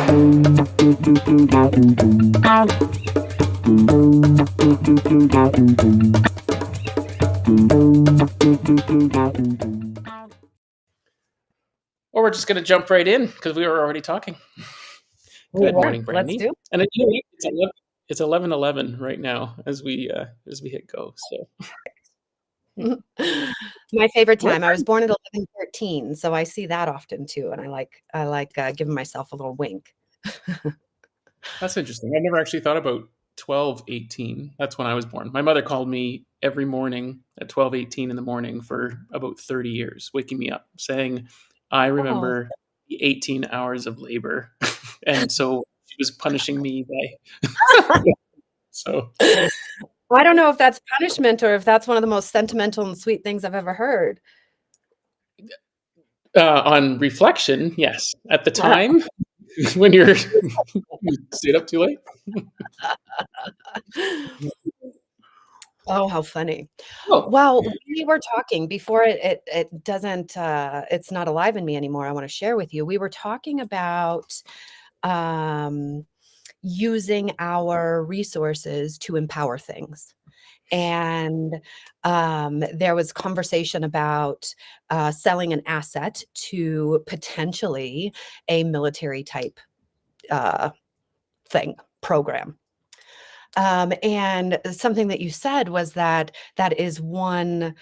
Or we're just going to jump right in because we were already talking. Good morning, Brandy. Let's do. And it's 11:11 right now as we hit go. So My favorite time. I was born at 11:13, so I see that often too, and I like giving myself a little wink. that's interesting. I never actually thought about 12:18. That's when I was born. My mother called me every morning at 12:18 in the morning for about 30 years, waking me up, saying, "I remember the 18 hours of labor," and so she was punishing me by. So I don't know if that's punishment or if that's one of the most sentimental and sweet things I've ever heard. On reflection, yes. At the time, when you stayed up too late. Oh, how funny. Oh, Well, we were talking before it doesn't it's not alive in me anymore. I want to share with you. We were talking about using our resources to empower things. And there was conversation about selling an asset to potentially a military type program. And something that you said was that that is one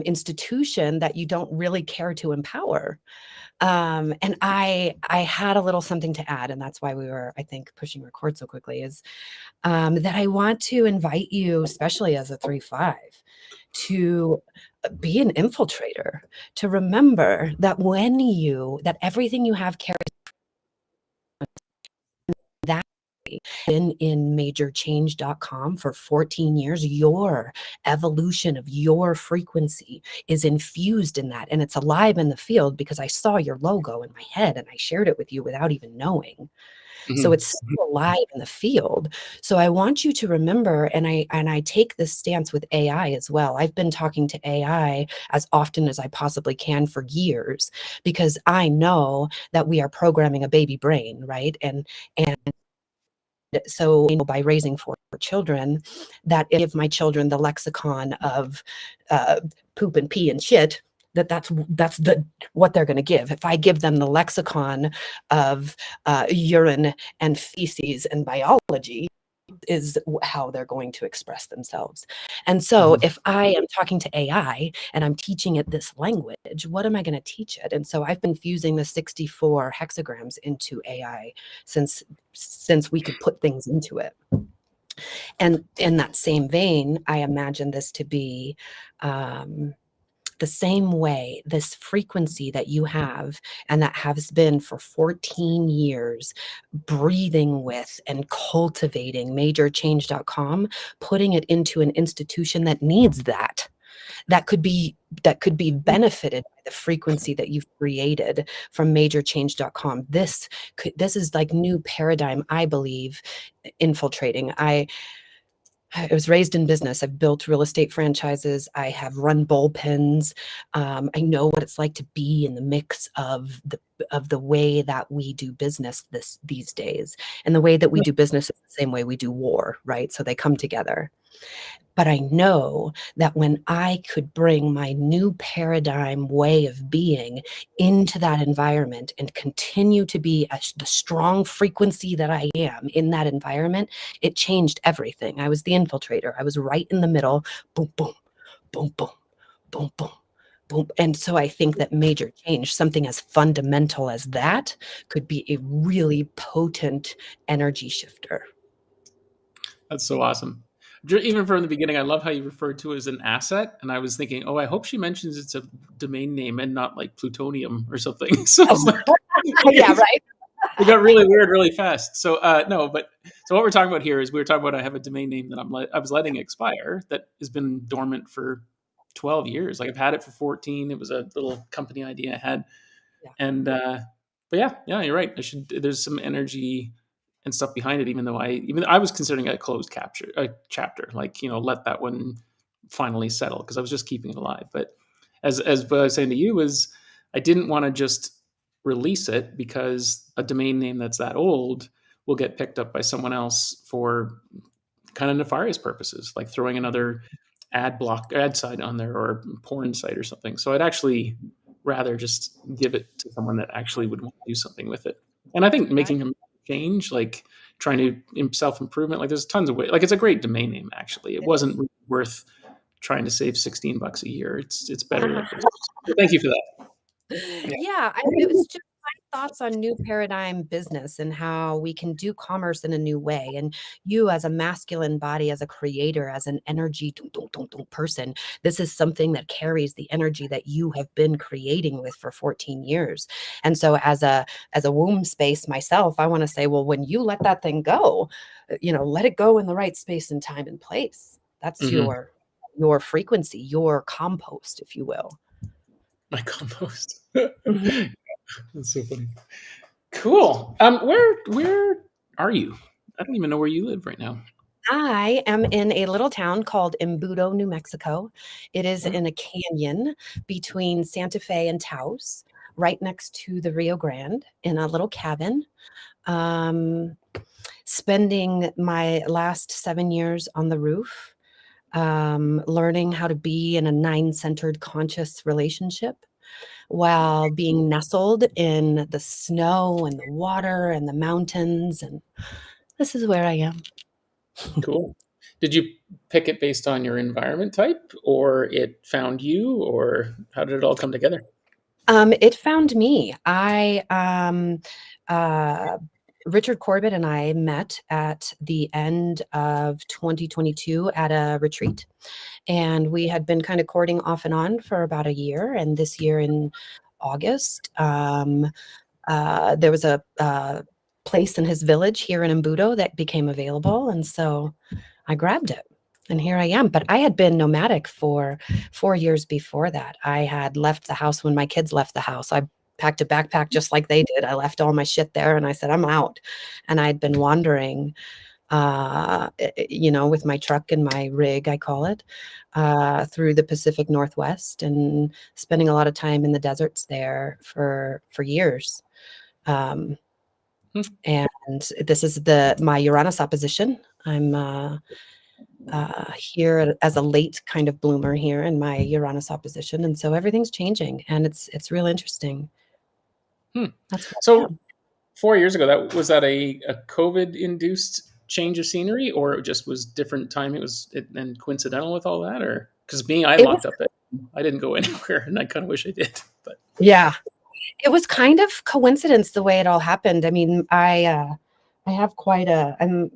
institution that you don't really care to empower. And I had a little something to add, and that's why we were, I think, pushing record so quickly, is that I want to invite you, especially as a 3-5, to be an infiltrator, to remember that that everything you have carries that. Been in majorchange.com for 14 years, your evolution of your frequency is infused in that, and it's alive in the field because I saw your logo in my head and I shared it with you without even knowing. So it's still alive in the field. So I want you to remember, and I take this stance with AI as well. I've been talking to AI as often as I possibly can for years because I know that we are programming a baby brain, right? And so by raising 4 children, that if my children the lexicon of poop and pee and shit, that's what they're going to give. If I give them the lexicon of urine and feces and biology, is how they're going to express themselves. And so if I am talking to AI and I'm teaching it this language, what am I going to teach it? And so I've been fusing the 64 hexagrams into AI since we could put things into it. And in that same vein, I imagine this to be the same way, this frequency that you have and that has been for 14 years, breathing with and cultivating majorchange.com, putting it into an institution that needs that could be benefited by the frequency that you've created from majorchange.com. This is like new paradigm, I believe, infiltrating. I was raised in business. I've built real estate franchises. I have run bullpens. I know what it's like to be in the mix of the way that we do business these days. And the way that we do business is the same way we do war, right? So they come together. But I know that when I could bring my new paradigm way of being into that environment and continue to be the strong frequency that I am in that environment, it changed everything. I was the infiltrator. I was right in the middle. Boom, boom, boom, boom, boom, boom. Boom. And so I think that major change, something as fundamental as that, could be a really potent energy shifter. that's so awesome. Even from the beginning, I love how you referred to it as an asset. And I was thinking, oh, I hope she mentions it's a domain name and not like plutonium or something. So it's like, yeah, right. It got really weird really fast. So no, but so what we're talking about here is we were talking about I have a domain name that I was letting expire that has been dormant for 12 years. Like I've had it for 14. It was a little company idea I had. Yeah. And but yeah, you're right. There's some energy and stuff behind it, even though I was considering it a closed chapter, like, let that one finally settle because I was just keeping it alive. But as what I was saying to you is I didn't want to just release it because a domain name that's that old will get picked up by someone else for kind of nefarious purposes, like throwing another ad site on there or porn site or something. So I'd actually rather just give it to someone that actually would want to do something with it. And I think Right. making a change, like trying to self improvement, like there's tons of ways. Like it's a great domain name. Actually, it It wasn't is. really worth trying to save $16 a year. It's better Uh-huh. like this. So thank you for that. Yeah. Yeah, it was just my thoughts on new paradigm business and how we can do commerce in a new way. And you, as a masculine body, as a creator, as an energy person, this is something that carries the energy that you have been creating with for 14 years. And so, as a womb space myself, I want to say, well, when you let that thing go, let it go in the right space and time and place. That's Hmm. your frequency, your compost, if you will. My compost. Mhm. That's so funny. Cool. Where are you? I don't even know where you live right now. I am in a little town called Embudo, New Mexico. It is Huh? in a canyon between Santa Fe and Taos, right next to the Rio Grande, in a little cabin. Um, Spending my last 7 years on the roof, learning how to be in a nine-centered conscious relationship while being nestled in the snow and the water and the mountains. And this is where I am. Cool. Did you pick it based on your environment type, or it found you, or how did it all come together? It found me. Uh, Richard Corbett and I met at the end of 2022 at a retreat, and we had been kind of courting off and on for about a year. And this year in August, there was a place in his village here in Embudo that became available, and so I grabbed it. And here I am. But I had been nomadic for 4 years before that. I had left the house when my kids left the house. I packed a backpack just like they did. I left all my shit there and I said, I'm out. And I'd been wandering, with my truck and my rig, I call it, through the Pacific Northwest and spending a lot of time in the deserts there for years. Um, Hmm. and this is my Uranus opposition. I'm here as a late kind of bloomer here in my Uranus opposition, and so everything's changing, and it's real interesting. Hmm. That's what I So am. 4 years ago, that was that a COVID induced change of scenery, or it just was different time? It was and coincidental with all that, or because me, I It was locked up. I didn't go anywhere, and I kind of wish I did. But yeah, it was kind of coincidence the way it all happened. I mean, I have quite a I'm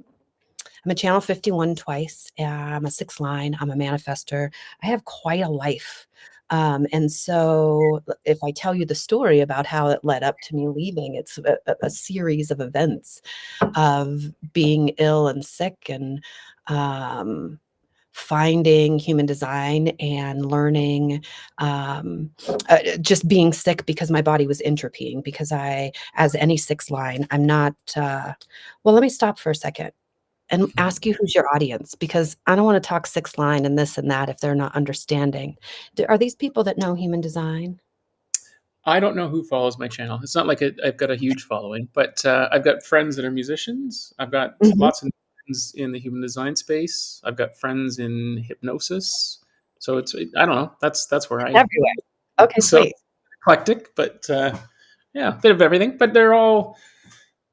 a channel 51 twice. I'm a six line. I'm a manifester. I have quite a life. And so if I tell you the story about how it led up to me leaving, it's a series of events of being ill and sick and um, finding human design and learning, just being sick because my body was entropying. Because as any six line, I'm not, well, let me stop for a second and ask you who's your audience, because I don't want to talk six line and this and that if they're not understanding. Are these people that know human design? I don't know who follows my channel. It's not like I've got a huge following, but I've got friends that are musicians. I've got Mhm. lots of friends in the human design space. I've got friends in hypnosis. So I don't know. That's where I Everywhere. Okay, so sweet. eclectic, but yeah, a bit of everything. But they're all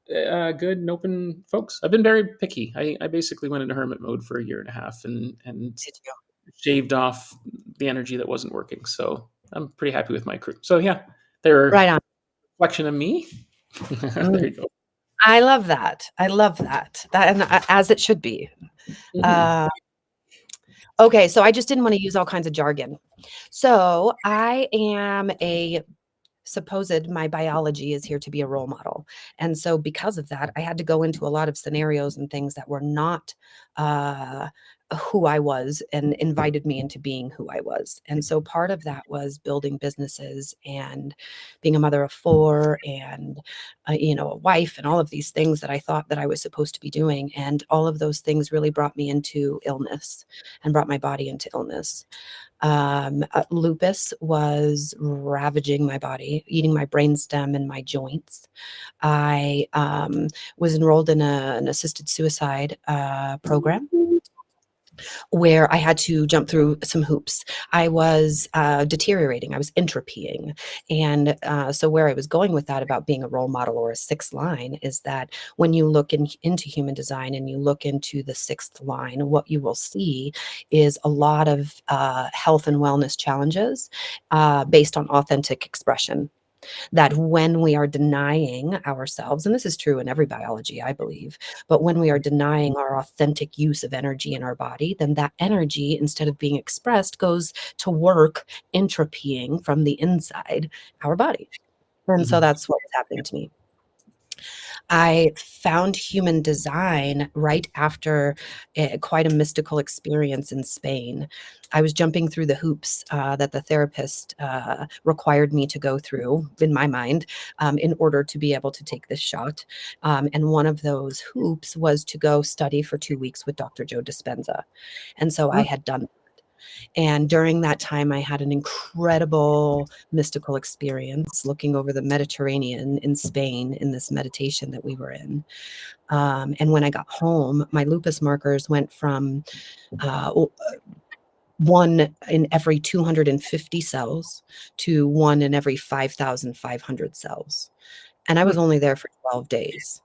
good and open folks. I've been very picky. I basically went into hermit mode for a year and a half and Did you? shaved off the energy that wasn't working. So I'm pretty happy with my crew. So yeah, they're a Right on. reflection of me. There Mm. you go. I love that. I love that. That and as it should be. Mhm. Uh, okay, so I just didn't want to use all kinds of jargon. So I am a supposed my biology is here to be a role model. And so because of that, I had to go into a lot of scenarios and things that were not uh, who I was and invited me into being who I was. And so part of that was building businesses and being a mother of four and, a wife and all of these things that I thought that I was supposed to be doing. And all of those things really brought me into illness and brought my body into illness. Lupus was ravaging my body, eating my brainstem and my joints. I was enrolled in an assisted suicide program where I had to jump through some hoops. I was deteriorating, I was entropying. And so, where I was going with that about being a role model or a sixth line is that when you look into human design and you look into the sixth line, what you will see is a lot of health and wellness challenges based on authentic expression, that when we are denying ourselves, and this is true in every biology, I believe, but when we are denying our authentic use of energy in our body, then that energy, instead of being expressed, goes to work entropying from the inside our body. And so Mhm. that's what was happening to me. I found human design right after quite a mystical experience in Spain. I was jumping through the hoops that the therapist required me to go through, in my mind, in order to be able to take this shot. And one of those hoops was to go study for 2 weeks with Dr. Joe Dispenza. And so I had done. And during that time, I had an incredible mystical experience looking over the Mediterranean in Spain in this meditation that we were in. And when I got home, my lupus markers went from uh, one in every 250 cells to one in every 5,500 cells. And I was only there for 12 days.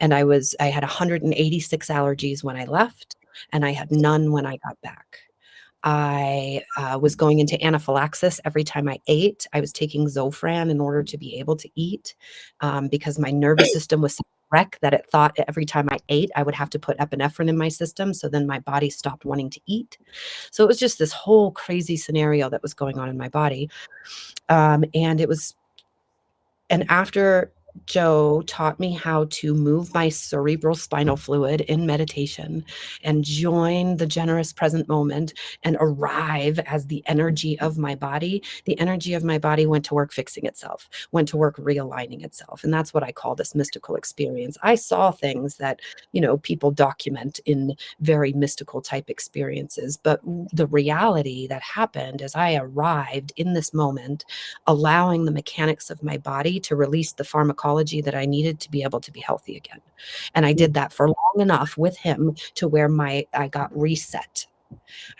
And I had 186 allergies when I left, and I had none when I got back. I was going into anaphylaxis every time I ate. I was taking Zofran in order to be able to eat because my nervous system was such a wreck that it thought every time I ate, I would have to put epinephrine in my system. So then my body stopped wanting to eat. So it was just this whole crazy scenario that was going on in my body. And it was and after Joe taught me how to move my cerebral spinal fluid in meditation and join the generous present moment and arrive as the energy of my body, the energy of my body went to work fixing itself, went to work realigning itself. And that's what I call this mystical experience. I saw things that, people document in very mystical type experiences. But the reality that happened is I arrived in this moment allowing the mechanics of my body to release the pharmacology that I needed to be able to be healthy again. And I did that for long enough with him to where I got reset.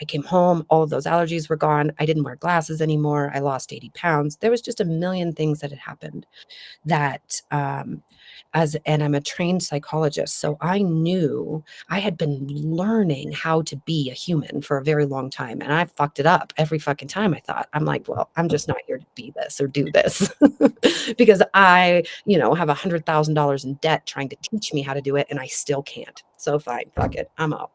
I came home, all of those allergies were gone. I didn't wear glasses anymore. I lost 80 pounds. There was just a million things that had happened that and I'm a trained psychologist, so I knew I had been learning how to be a human for a very long time, and I fucked it up every fucking time. I'm like, well, I'm just not here to be this or do this because I, have $100,000 in debt trying to teach me how to do it, and I still can't. So fine, fuck it, I'm out.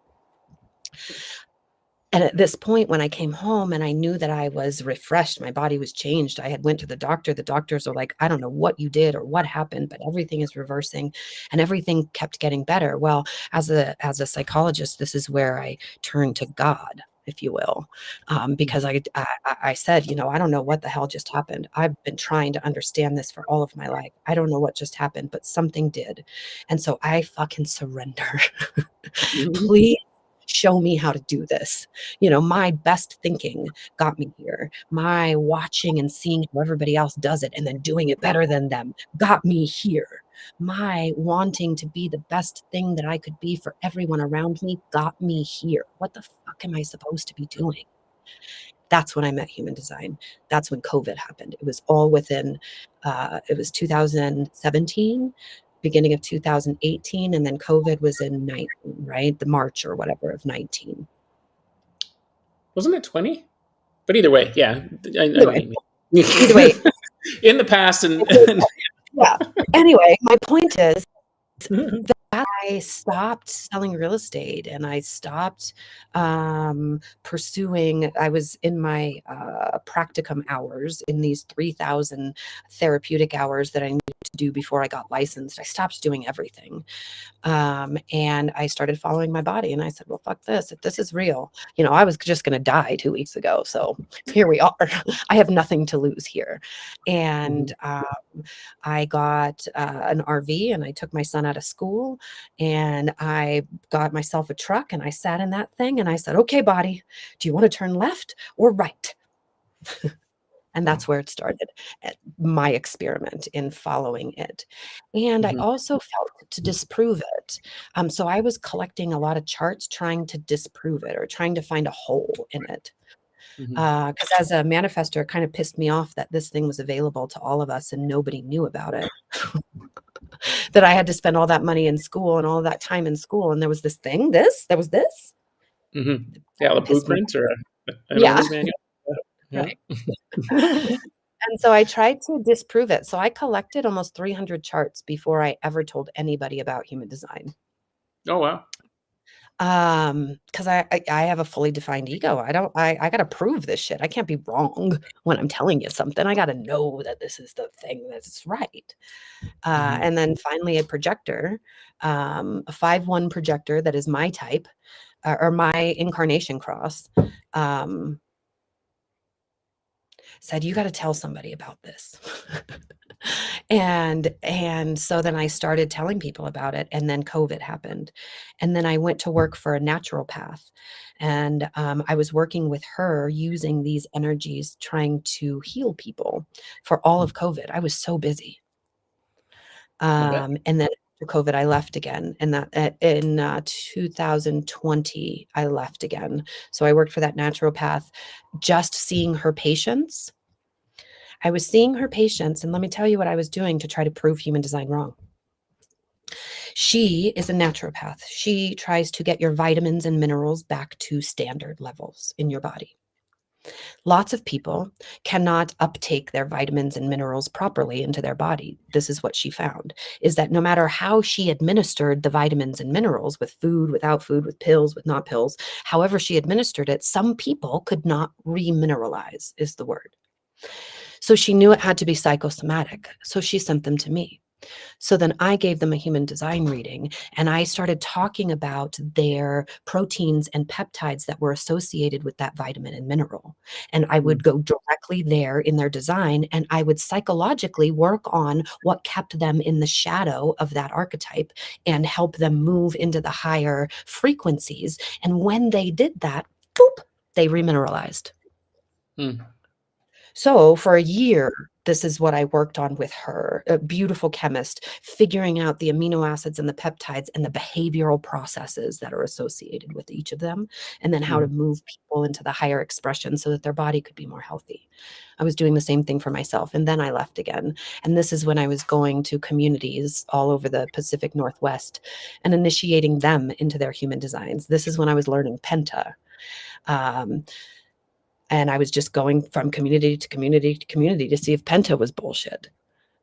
And at this point, when I came home and I knew that I was refreshed, my body was changed. I had went to the doctor. The doctors are like, I don't know what you did or what happened, but everything is reversing and everything kept getting better. Well, as a psychologist, this is where I turn to God, if you will, because I said, I don't know what the hell just happened. I've been trying to understand this for all of my life. I don't know what just happened, but something did. And so I fucking surrender. Please show me how to do this. My best thinking got me here. My watching and seeing how everybody else does it and then doing it better than them got me here. My wanting to be the best thing that I could be for everyone around me got me here. What the fuck am I supposed to be doing? That's when I met human design. That's when COVID happened. It was all within, it was 2017, beginning of 2018, and then COVID was in 19, right? The March or whatever of 19. Wasn't it 20? But either way, yeah, I Either know way, what you mean. either way, In the past, and, yeah. Anyway, my point is that I stopped selling real estate and I stopped pursuing. I was in my practicum hours, in these 3,000 therapeutic hours that I needed to do before I got licensed. I stopped doing everything. And I started following my body and I said, well, fuck this. If this is real, I was just going to die 2 weeks ago. So here we are. I have nothing to lose here. And I got an RV and I took my son out of school And I got myself a truck and I sat in that thing and I said, okay, body, do you want to turn left or right? And that's where it started, my experiment in following it. And I Mhm. also felt to disprove it. So I was collecting a lot of charts trying to disprove it or trying to find a hole in it. Mhm. Because as a manifester, it kind of pissed me off that this thing was available to all of us and nobody knew about it. That I had to spend all that money in school and all that time in school, and there was this thing, there was this. Mhm. That Yeah, the pissed me blueprint or an Yeah, owner's manual. Yeah. right. Yeah. And so I tried to disprove it. So I collected almost 300 charts before I ever told anybody about human design. Oh, wow. 'Cause I have a fully defined ego. I gotta prove this shit. I can't be wrong when I'm telling you something. I gotta know that this is the thing that's right. Mhm. And then finally a projector, a 5-1 projector that is my type, or my incarnation cross, um, said, "You gotta tell somebody about this." And so then I started telling people about it, and then COVID happened. And then I went to work for a naturopath, and, I was working with her using these energies trying to heal people for all Mm. of COVID. I was so busy. I bet. And then after COVID, I left again, and that in 2020, I left again. So I worked for that naturopath, just seeing her patients. I was seeing her patients, and let me tell you what I was doing to try to prove human design wrong. She is a naturopath. She tries to get your vitamins and minerals back to standard levels in your body. Lots of people cannot uptake their vitamins and minerals properly into their body. This is what she found, is that no matter how she administered the vitamins and minerals, with food, without food, with pills, with not pills, however she administered it, some people could not remineralize, is the word. So she knew it had to be psychosomatic. So she sent them to me. So then I gave them a human design reading, and I started talking about their proteins and peptides that were associated with that vitamin and mineral. And I Mm. would go directly there in their design, and I would psychologically work on what kept them in the shadow of that archetype and help them move into the higher frequencies. And when they did that, boop, they remineralized. Mm. So for a year, this is what I worked on with her, a beautiful chemist, figuring out the amino acids and the peptides and the behavioral processes that are associated with each of them, and then how to Mm. move people into the higher expression so that their body could be more healthy. I was doing the same thing for myself, and then I left again. And this is when I was going to communities all over the Pacific Northwest and initiating them into their human designs. This is when I was learning Penta. Um, and I was just going from community to community to community to see if Penta was bullshit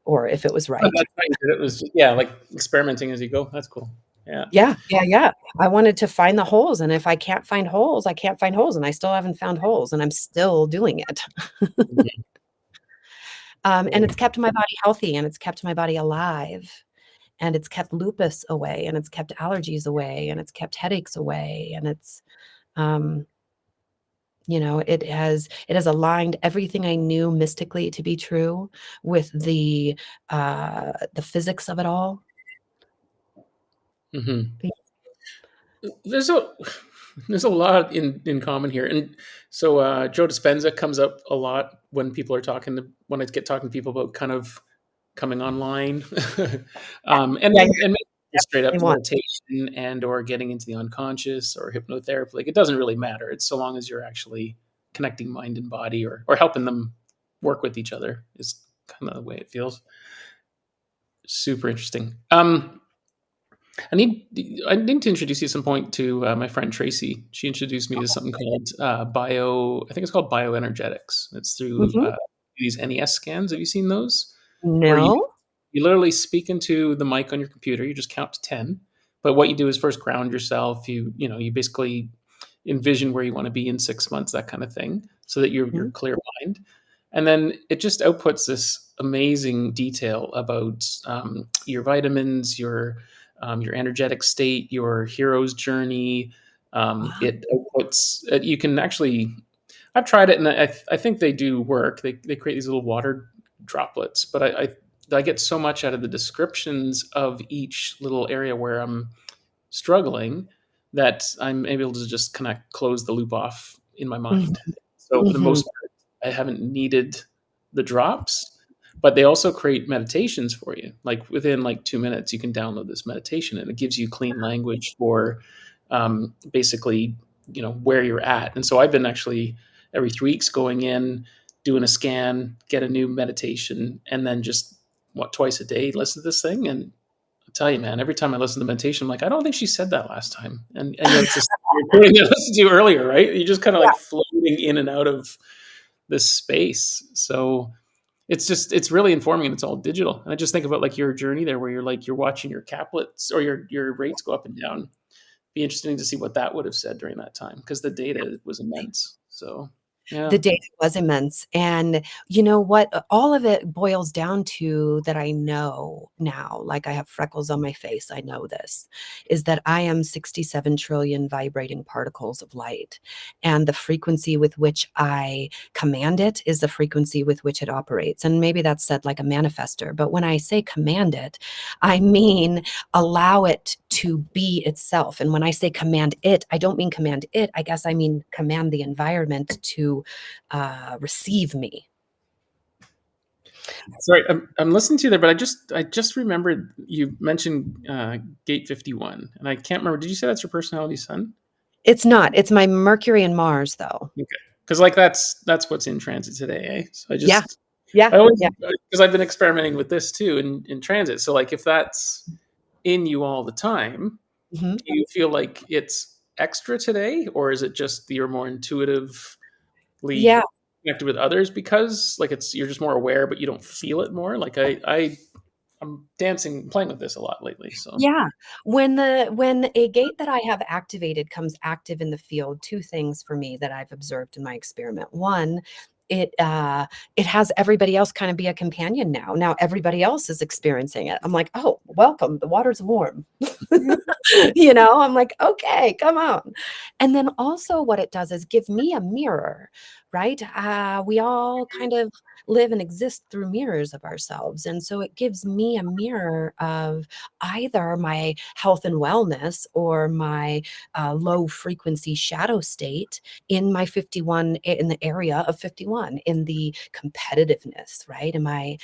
or if it was Oh, right. that's nice that it was, yeah, like experimenting as you go. That's cool. Yeah. Yeah, yeah, yeah. I wanted to find the holes, and if I can't find holes, I can't find holes, and I still haven't found holes, and I'm still doing it. Mhm. And Cool. it's kept my body healthy, and it's kept my body alive, and it's kept lupus away, and it's kept allergies away, and it's kept headaches away, and it's, um, it has aligned everything I knew mystically to be true with the physics of it all. Mhm. There's a there's a lot in common here, and so Joe Dispenza comes up a lot when people are talking to when I get talking to people about kind of coming online, and Yeah, then you're and maybe just straight up definitely one. meditation and or getting into the unconscious or hypnotherapy. Like it doesn't really matter. It's so long as you're actually connecting mind and body or helping them work with each other is kind of the way it feels. Super interesting. I need to introduce you at some point to my friend Tracy. She introduced me to something called bio. I think it's called bioenergetics. It's through Mhm. these NES scans. Have you seen those? Where No. you literally speak into the mic on your computer. You just count to 10. But what you do is first ground yourself. You basically envision where you want to be in 6 months, that kind of thing, so that you're Mhm. clear mind. And then it just outputs this amazing detail about your vitamins, your energetic state, your hero's journey. Wow. It outputs. You can actually. I've tried it, and I think they do work. They create these little water droplets, but I get so much out of the descriptions of each little area where I'm struggling that I'm able to just kind of close the loop off in my Mhm. mind. So for the Mhm. most part, I haven't needed the drops, but they also create meditations for you. Like within like 2 minutes, you can download this meditation, and it gives you clean language for basically, where you're at. And so I've been actually every 3 weeks going in, doing a scan, get a new meditation, and then just twice a day listen to this thing. And tell you, man, every time I listen to meditation, I'm like, I don't think she said that last time. And yet it's a recording I listened to earlier, right? You're just kind of Yeah. like floating in and out of this space. So it's really informing, and it's all digital. And I just think about like your journey there where you're watching your caplets or your rates go up and down. Be interesting to see what that would have said during that time because the data was immense. So The yeah. data was immense, and you know what? All of it boils down to that I know now, like I have freckles on my face, I know this, is that I am 67 trillion vibrating particles of light, and the frequency with which I command it is the frequency with which it operates, and maybe that's said like a manifester, but when I say command it, I mean allow it to be itself, and when I say command it, I don't mean command it, I guess I mean command the environment to receive me. Sorry, I'm listening to you there, but I just remembered you mentioned Gate 51, and I can't remember. Did you say that's your personality sun? It's not. It's my Mercury and Mars, though. Okay, because like that's what's in transit today. Eh? So Yeah, yeah, I always yeah. because I've been experimenting with this too in transit. So like if that's in you all the time, Mhm. do you feel like it's extra today, or is it just you're more intuitively Yeah, connected with others because like you're just more aware, but you don't feel it more? Like I'm dancing, playing with this a lot lately. So yeah. When a gate that I have activated comes active in the field, 2 things for me that I've observed in my experiment. One, it has everybody else kind of be a companion now. Now everybody else is experiencing it. I'm like, "Oh, welcome. The water's warm." I'm like, "Okay, come on." And then also what it does is give me a mirror, right? We all kind of live and exist through mirrors of ourselves. And so it gives me a mirror of either my health and wellness or my low frequency shadow state in my 51, in the area of 51, in the competitiveness, right? Am I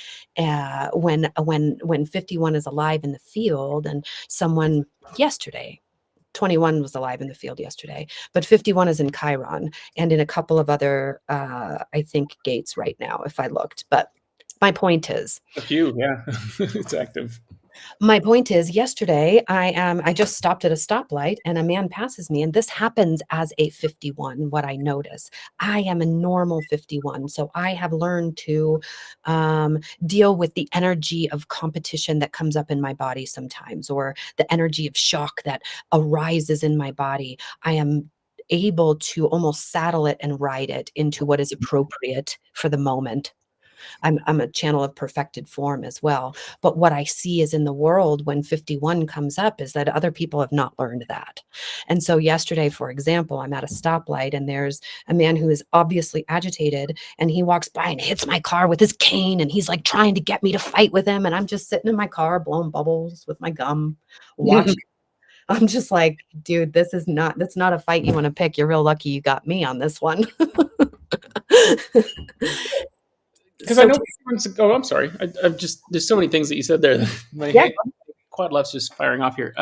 when 51 is alive in the field and someone yesterday 21 was alive in the field yesterday, but 51 is in Chiron and in a couple of other, I think, gates right now, if I looked. But my point is, a few, yeah, it's active. yesterday I just stopped at a stoplight and a man passes me, and this happens as a 51. What I notice, I am a normal 51, so I have learned to deal with the energy of competition that comes up in my body sometimes, or the energy of shock that arises in my body. I am able to almost saddle it and ride it into what is appropriate for the moment. I'm a channel of perfected form as well. But what I see is in the world when 51 comes up is that other people have not learned that. And so yesterday, for example, I'm at a stoplight and there's a man who is obviously agitated and he walks by and hits my car with his cane and he's like trying to get me to fight with him. And I'm just sitting in my car blowing bubbles with my gum, watching. I'm just like, dude, that's not a fight you want to pick. You're real lucky you got me on this one. Because I So know. Oh, I'm sorry. I'm just there's so many things that you said there. That my yeah, quad left's just firing off here.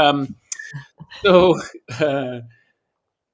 So uh,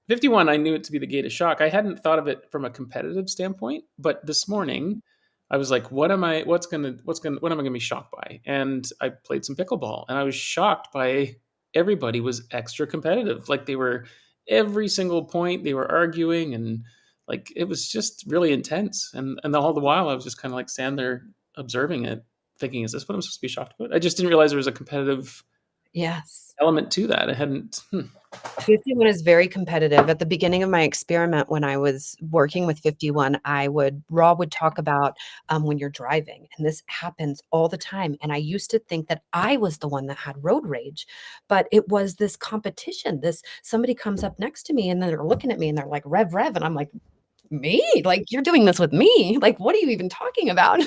51, I knew it to be the gate of shock. I hadn't thought of it from a competitive standpoint, but this morning I was like, what am I gonna be shocked by? And I played some pickleball and I was shocked by everybody was extra competitive. Like they were every single point they were arguing and like it was just really intense. And all the while I was just kind of like standing there observing it, thinking, is this what I'm supposed to be shocked about? I just didn't realize there was a competitive yes. element to that. I hadn't 51 is very competitive. At the beginning of my experiment, when I was working with 51, Raw would talk about when you're driving, and this happens all the time. And I used to think that I was the one that had road rage, but it was this competition. This somebody comes up next to me and then they're looking at me and they're like, Rev, Rev. And I'm like, me? Like, you're doing this with me? Like, what are you even talking about?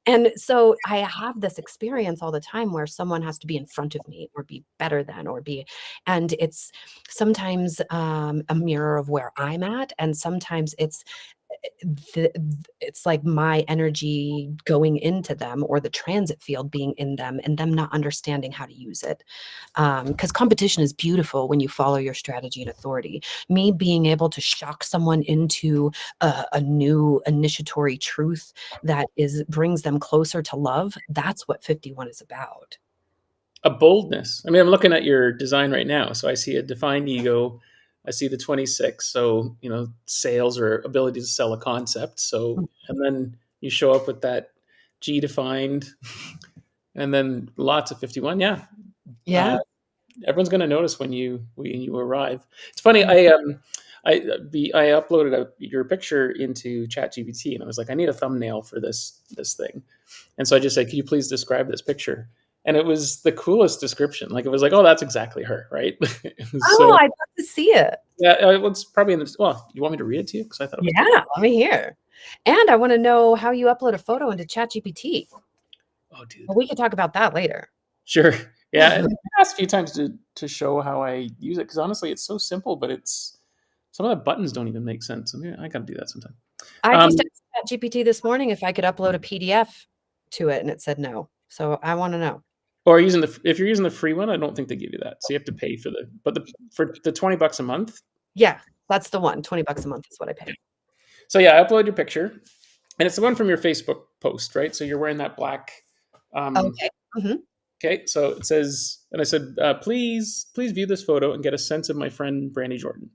And so I have this experience all the time where someone has to be in front of me or be better than or be, and it's sometimes a mirror of where I'm at, and sometimes it's like my energy going into them or the transit field being in them and them not understanding how to use it. Because competition is beautiful when you follow your strategy and authority. Me being able to shock someone into a new initiatory truth that brings them closer to love, that's what 51 is about. A boldness. I mean, I'm looking at your design right now. So I see a defined ego. I see the 26. So, sales or ability to sell a concept. So, and then you show up with that G defined and then lots of 51. Yeah. Uh, Yeah. everyone's going to notice when you arrive. It's funny. I uploaded your picture into ChatGPT and I was like, I need a thumbnail for this thing. And so I just said, "Can you please describe this picture?" And it was the coolest description. Like it was like, "Oh, that's exactly her," right? Oh, So I'd love to see it. yeah, it's probably in the. Well, you want me to read it to you because I thought it was Yeah, good. let me hear. And I want to know how you upload a photo into ChatGPT. Oh, dude, Well, we can talk about that later. sure. Yeah, and I asked a few times to show how I use it because honestly, it's so simple, but it's some of the buttons don't even make sense. I mean, I got to do that sometime. I Um, just asked ChatGPT this morning if I could upload a PDF to it, and it said no. So I want to know. or using if you're using the free one, I don't think they give you that. So you have to pay for the $20 a month. Yeah, that's the one. 20 bucks a month is what I pay. So yeah, upload your picture, and it's the one from your Facebook post, right? So you're wearing that black. Okay. Mhm. Okay, so it says, and I said, please view this photo and get a sense of my friend Brandy Jordan.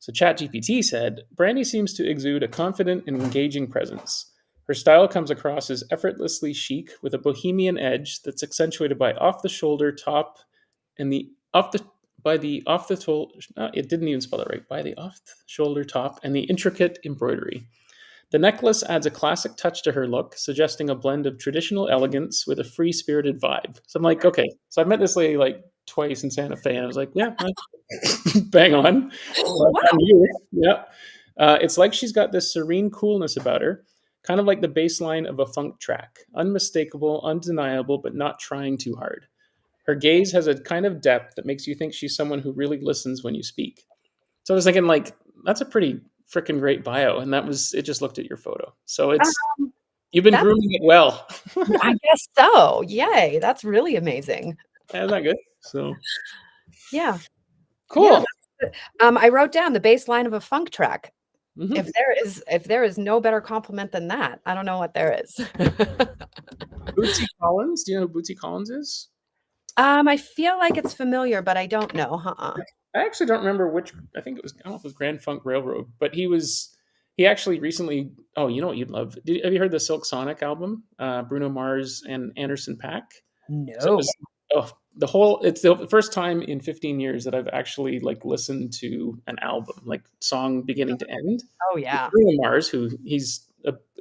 So ChatGPT said, Brandy seems to exude a confident and engaging presence. Her style comes across as effortlessly chic with a bohemian edge that's accentuated by off the shoulder top and the off the by the off the it didn't even spell it right, by the off the shoulder top and the intricate embroidery. The necklace adds a classic touch to her look, suggesting a blend of traditional elegance with a free spirited vibe. So I'm like, okay. So I've met this lady like twice in Santa Fe, and I was like, yeah, bang on. On Wow. you. Yeah. It's like she's got this serene coolness about her, kind of like the bass line of a funk track. Unmistakable, undeniable, but not trying too hard. Her gaze has a kind of depth that makes you think she's someone who really listens when you speak. So I was thinking, like, that's a pretty freaking great bio, and that was it. Just looked at your photo, so Um, you've been that's grooming it well. I guess so. Yay. That's really amazing. Isn't that good? So Yeah. Yeah. cool. I wrote down the bass line of a funk track. Hmm. If there is no better compliment than that, I don't know what there is. Bootsy Collins. Do you know who Bootsy Collins is? I feel like it's familiar, but I don't know. Uh-uh. I actually don't remember which. I think it was. I don't know if it was Grand Funk Railroad, but he was. He actually recently. Oh, you know what you'd love? Have you heard the Silk Sonic album? Bruno Mars and Anderson Paak. So it No. was. Oh, the whole. It's the first time in 15 years that I've actually like listened to an album, like song beginning to end. Oh, yeah. Bruno Mars, who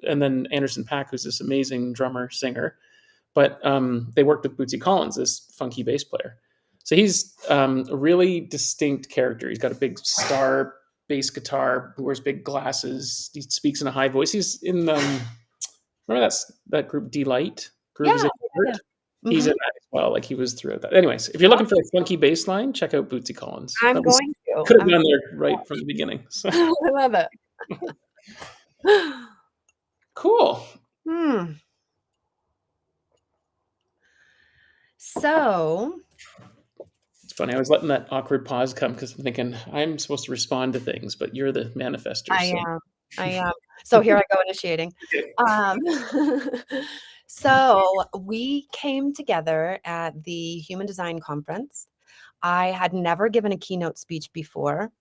and then Anderson Paak, who's this amazing drummer singer. But they worked with Bootsy Collins, this funky bass player. So he's a really distinct character. He's got a big star bass guitar, who wears big glasses. He speaks in a high voice. He's in remember that group Delight, Groove Is Yeah, in Your yeah, Heart. yeah. He's in Mhm. that as well. Like he was throughout that. Anyways, if you're looking for a funky bass line, check out Bootsy Collins. I'm That was going to. could have done there right from the beginning. So I love it. cool. Hmm. So It's funny. I was letting that awkward pause come because I'm thinking I'm supposed to respond to things, but you're the manifester. I So am. I am. So here I go initiating. Um, so we came together at the Human Design Conference. I had never given a keynote speech before.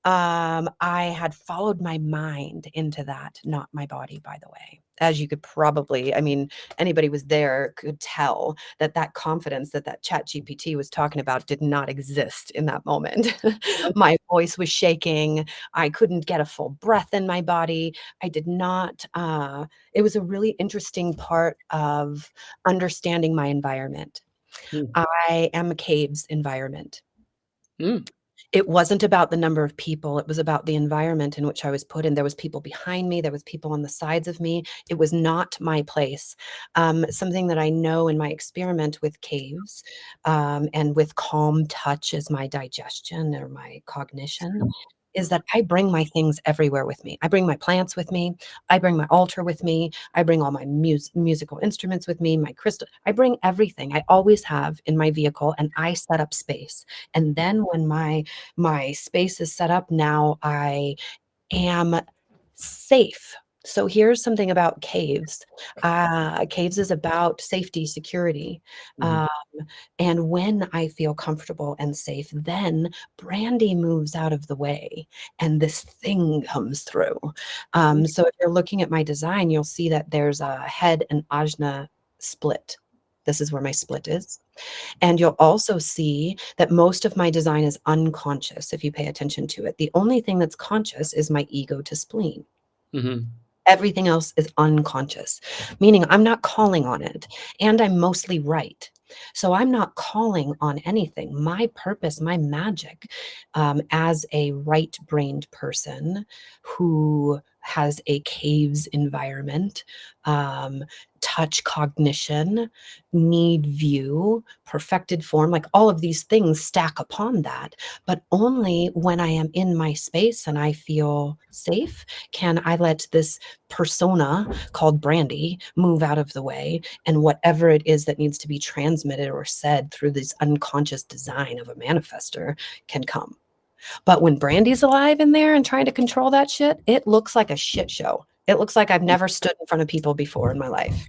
I had followed my mind into that, not my body, by the way. As you could probably, I mean, anybody was there could tell that that confidence that Chat GPT was talking about did not exist in that moment. My voice was shaking. I couldn't get a full breath in my body. I did not. It was a really interesting part of understanding my environment. mm, I am a caves environment. mm. It wasn't about the number of people, it was about the environment in which I was put in. There was people behind me, there was people on the sides of me. It was not my place. Something that I know in my experiment with caves, and with calm touch as my digestion or my cognition, is that I bring my things everywhere with me. I bring my plants with me, I bring my altar with me, I bring all my musical instruments with me, my crystal. I bring everything. I always have in my vehicle, and I set up space. And then when my space is set up, now I am safe. So here's something about caves. Caves is about safety, security. Mhm. Um, and when I feel comfortable and safe, then Brandy moves out of the way and this thing comes through. So if you're looking at my design, you'll see that there's a head and ajna split. This is where my split is. And you'll also see that most of my design is unconscious if you pay attention to it. The only thing that's conscious is my ego to spleen. Mhm. Everything else is unconscious, meaning I'm not calling on it, and I'm mostly right. So I'm not calling on anything. My purpose, my magic, as a right-brained person who has a caves environment, um, touch cognition, need view, perfected form, like all of these things stack upon that. But only when I am in my space and I feel safe can I let this persona called Brandy move out of the way, and whatever it is that needs to be transmitted or said through this unconscious design of a manifester can come. But when Brandy's alive in there and trying to control that shit, it looks like a shit show. It looks like I've never stood in front of people before in my life.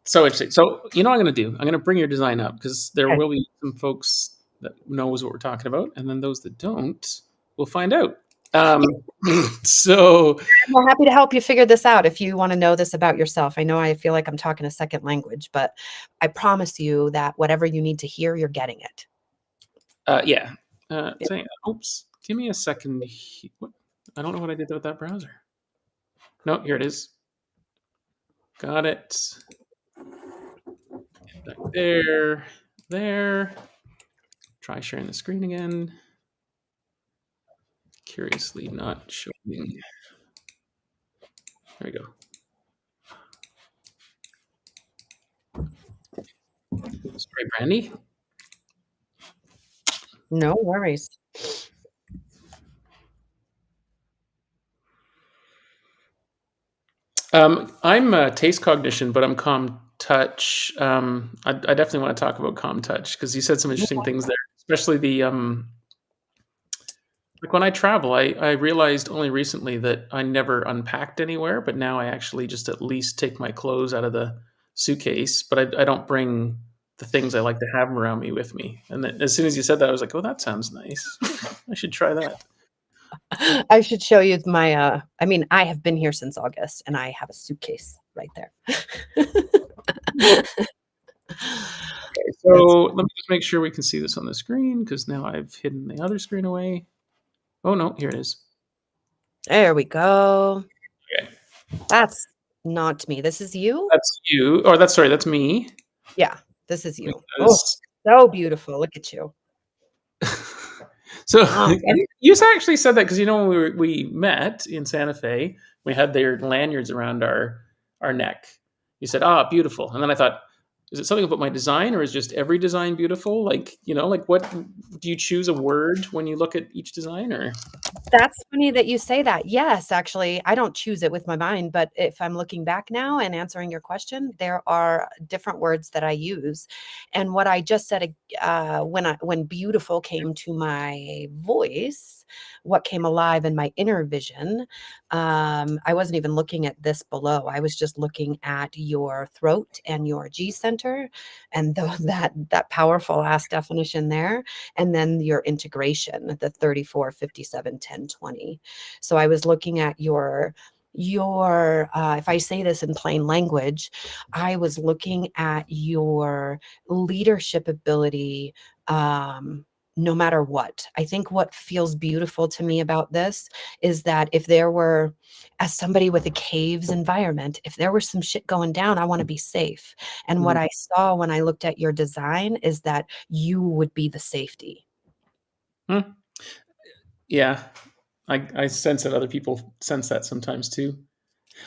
So interesting. So, you know what I'm gonna do? I'm gonna bring your design up because there Okay. will be some folks that knows what we're talking about, and then those that don't, will find out. Um, so I'm happy to help you figure this out if you want to know this about yourself. I know I feel like I'm talking a second language, but I promise you that whatever you need to hear, you're getting it. Yeah. Yeah. Saying, oops, give me a second. What? I don't know what I did with that browser. No, here it is. Got it. Back there. There. Try sharing the screen again. Curiously not showing. There we go. Sorry, Brandy. No worries. I'm taste cognition, but I'm calm touch. I definitely want to talk about calm touch because you said some interesting things there, especially the like when I travel. I realized only recently that I never unpacked anywhere, but now I actually just at least take my clothes out of the suitcase, but I don't bring the things I like to have around me with me. And then, as soon as you said that, I was like, oh, that sounds nice. I should try that. I should show you my, I mean, I have been here since August and I have a suitcase right there. Okay, That's so let me just make sure we can see this on the screen because now I've hidden the other screen away. Oh no, here it is. There we go. Okay. That's not me. This is you? That's you. Or that's sorry, that's me. Yeah, this is you. Oh, Because so beautiful. Look at you. so Oh, you actually said that because you know when we met in Santa Fe, we had their lanyards around our neck. You said, "Ah, beautiful," and then I thought, is it something about my design, or is just every design beautiful? Like you know, like what do you choose a word when you look at each design, or that's funny that you say that. Yes, actually, I don't choose it with my mind, but if I'm looking back now and answering your question, there are different words that I use. And what I just said, when beautiful came to my voice, what came alive in my inner vision, I wasn't even looking at this below. I was just looking at your throat and your G center, and that powerful ass definition there, and then your integration, the 34, 57, 10, 20. So I was looking at your if I say this in plain language, I was looking at your leadership ability, no matter what. I think what feels beautiful to me about this is that if there were, as somebody with a caves environment, if there were some shit going down, I want to be safe. And what Mhm. I saw when I looked at your design is that you would be the safety. Hmm. Yeah, I sense that other people sense that sometimes too.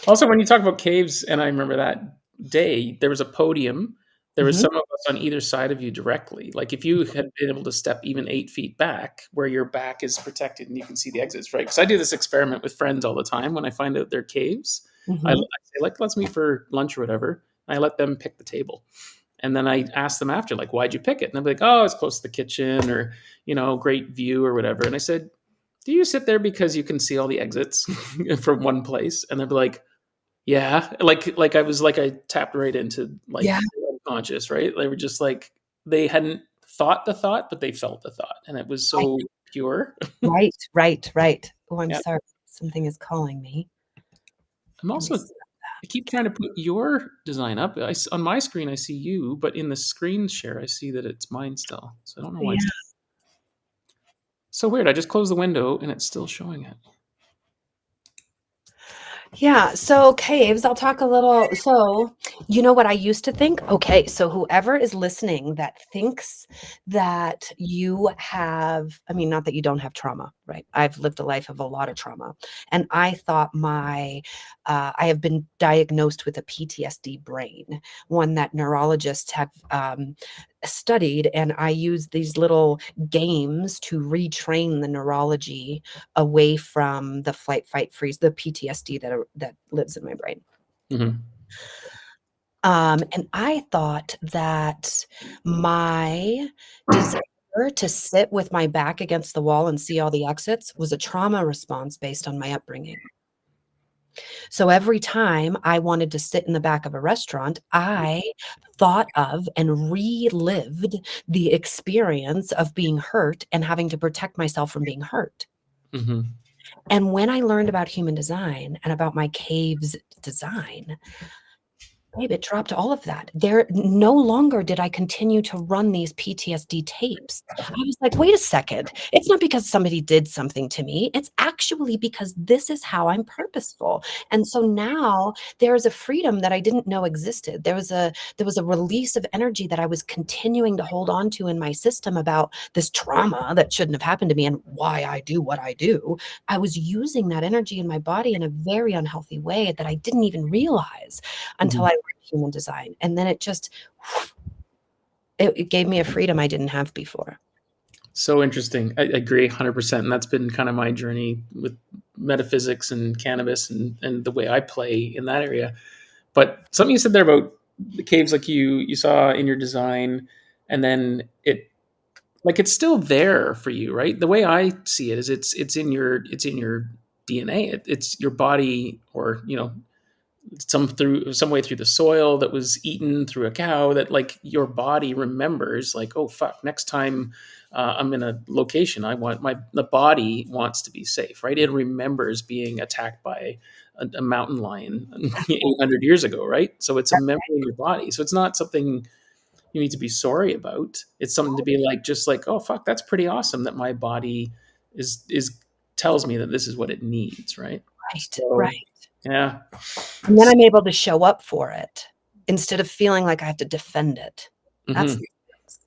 Also, when you talk about caves, and I remember that day, there was a podium. There was Mhm. some of us on either side of you directly. Like if you had been able to step even 8 feet back, where your back is protected and you can see the exits, right? Because I do this experiment with friends all the time. When I find out they're caves, I Mhm. say like, let's meet for lunch or whatever. I let them pick the table. And then I ask them after, like, why'd you pick it? And they'll be like, oh, it's close to the kitchen or, great view or whatever. And I said, do you sit there because you can see all the exits from one place? And they'll be like, yeah. Like I tapped right into Yeah. like unconscious, right? They were just like, they hadn't thought the thought, but they felt the thought. And it was Right. so pure. Right. Right. Right. Oh, I'm Yeah. sorry. Something is calling me. I'm Let me also, see. I keep trying to put your design up. On my screen, I see you, but in the screen share, I see that it's mine still. So I don't know why it's Yeah. so weird. I just closed the window and it's still showing it. Yeah, so caves, I'll talk a little. So, you know what I used to think? Okay, so whoever is listening that thinks that you have, I mean, not that you don't have trauma, right? I've lived a life of a lot of trauma. And I thought I have been diagnosed with a PTSD brain, one that neurologists have studied. And I use these little games to retrain the neurology away from the flight, fight, freeze, the PTSD that lives in my brain. Mhm. And I thought that my desire to sit with my back against the wall and see all the exits was a trauma response based on my upbringing. So every time I wanted to sit in the back of a restaurant, I thought of and relived the experience of being hurt and having to protect myself from being hurt. Mhm. And when I learned about human design and about my caves design, babe, it dropped all of that. There no longer did I continue to run these PTSD tapes. I was like, "Wait a second. It's not because somebody did something to me. It's actually because this is how I'm purposeful." And so now there is a freedom that I didn't know existed. There was a release of energy that I was continuing to hold on to in my system about this trauma that shouldn't have happened to me and why I do what I do. I was using that energy in my body in a very unhealthy way that I didn't even realize until Mhm. I learned human design. And then it gave me a freedom I didn't have before. So interesting. I agree 100%. And that's been kind of my journey with metaphysics and cannabis and the way I play in that area. But something you said there about the caves, like you saw in your design, and then it's still there for you, right? The way I see it is it's in your DNA. It's your body, or some way through the soil that was eaten through a cow, that like your body remembers, like, oh fuck, next time I'm in a location, the body wants to be safe, right? It remembers being attacked by a mountain lion 800 years ago, right? So it's a memory in your body. So it's not something you need to be sorry about. It's something to be like, just like, oh fuck, that's pretty awesome that my body is tells me that this is what it needs, right? Right, So right. yeah. And then I'm able to show up for it instead of feeling like I have to defend it. That's Mhm. the difference.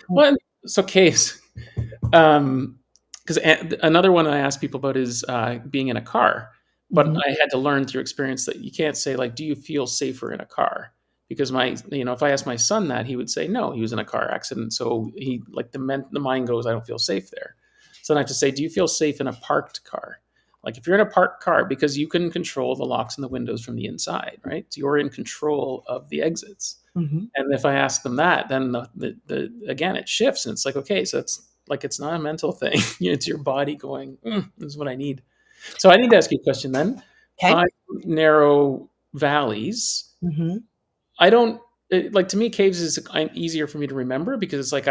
Well, so case, because another one I ask people about is being in a car, but Mhm, I had to learn through experience that you can't say like, "Do you feel safer in a car?" Because if I asked my son that, he would say no, he was in a car accident, so he like the mind goes, "I don't feel safe there." So then I have to say, "Do you feel safe in a parked car?" Like if you're in a parked car, because you can control the locks and the windows from the inside, right? So you're in control of the exits. mhm. And if I ask them that, then again it shifts, and it's like, okay, so it's not a mental thing. It's your body going, "This is what I need." So I need to ask you a question then. 'Kay. On narrow valleys, Mhm, I don't like, to me caves is easier for me to remember, because it's like,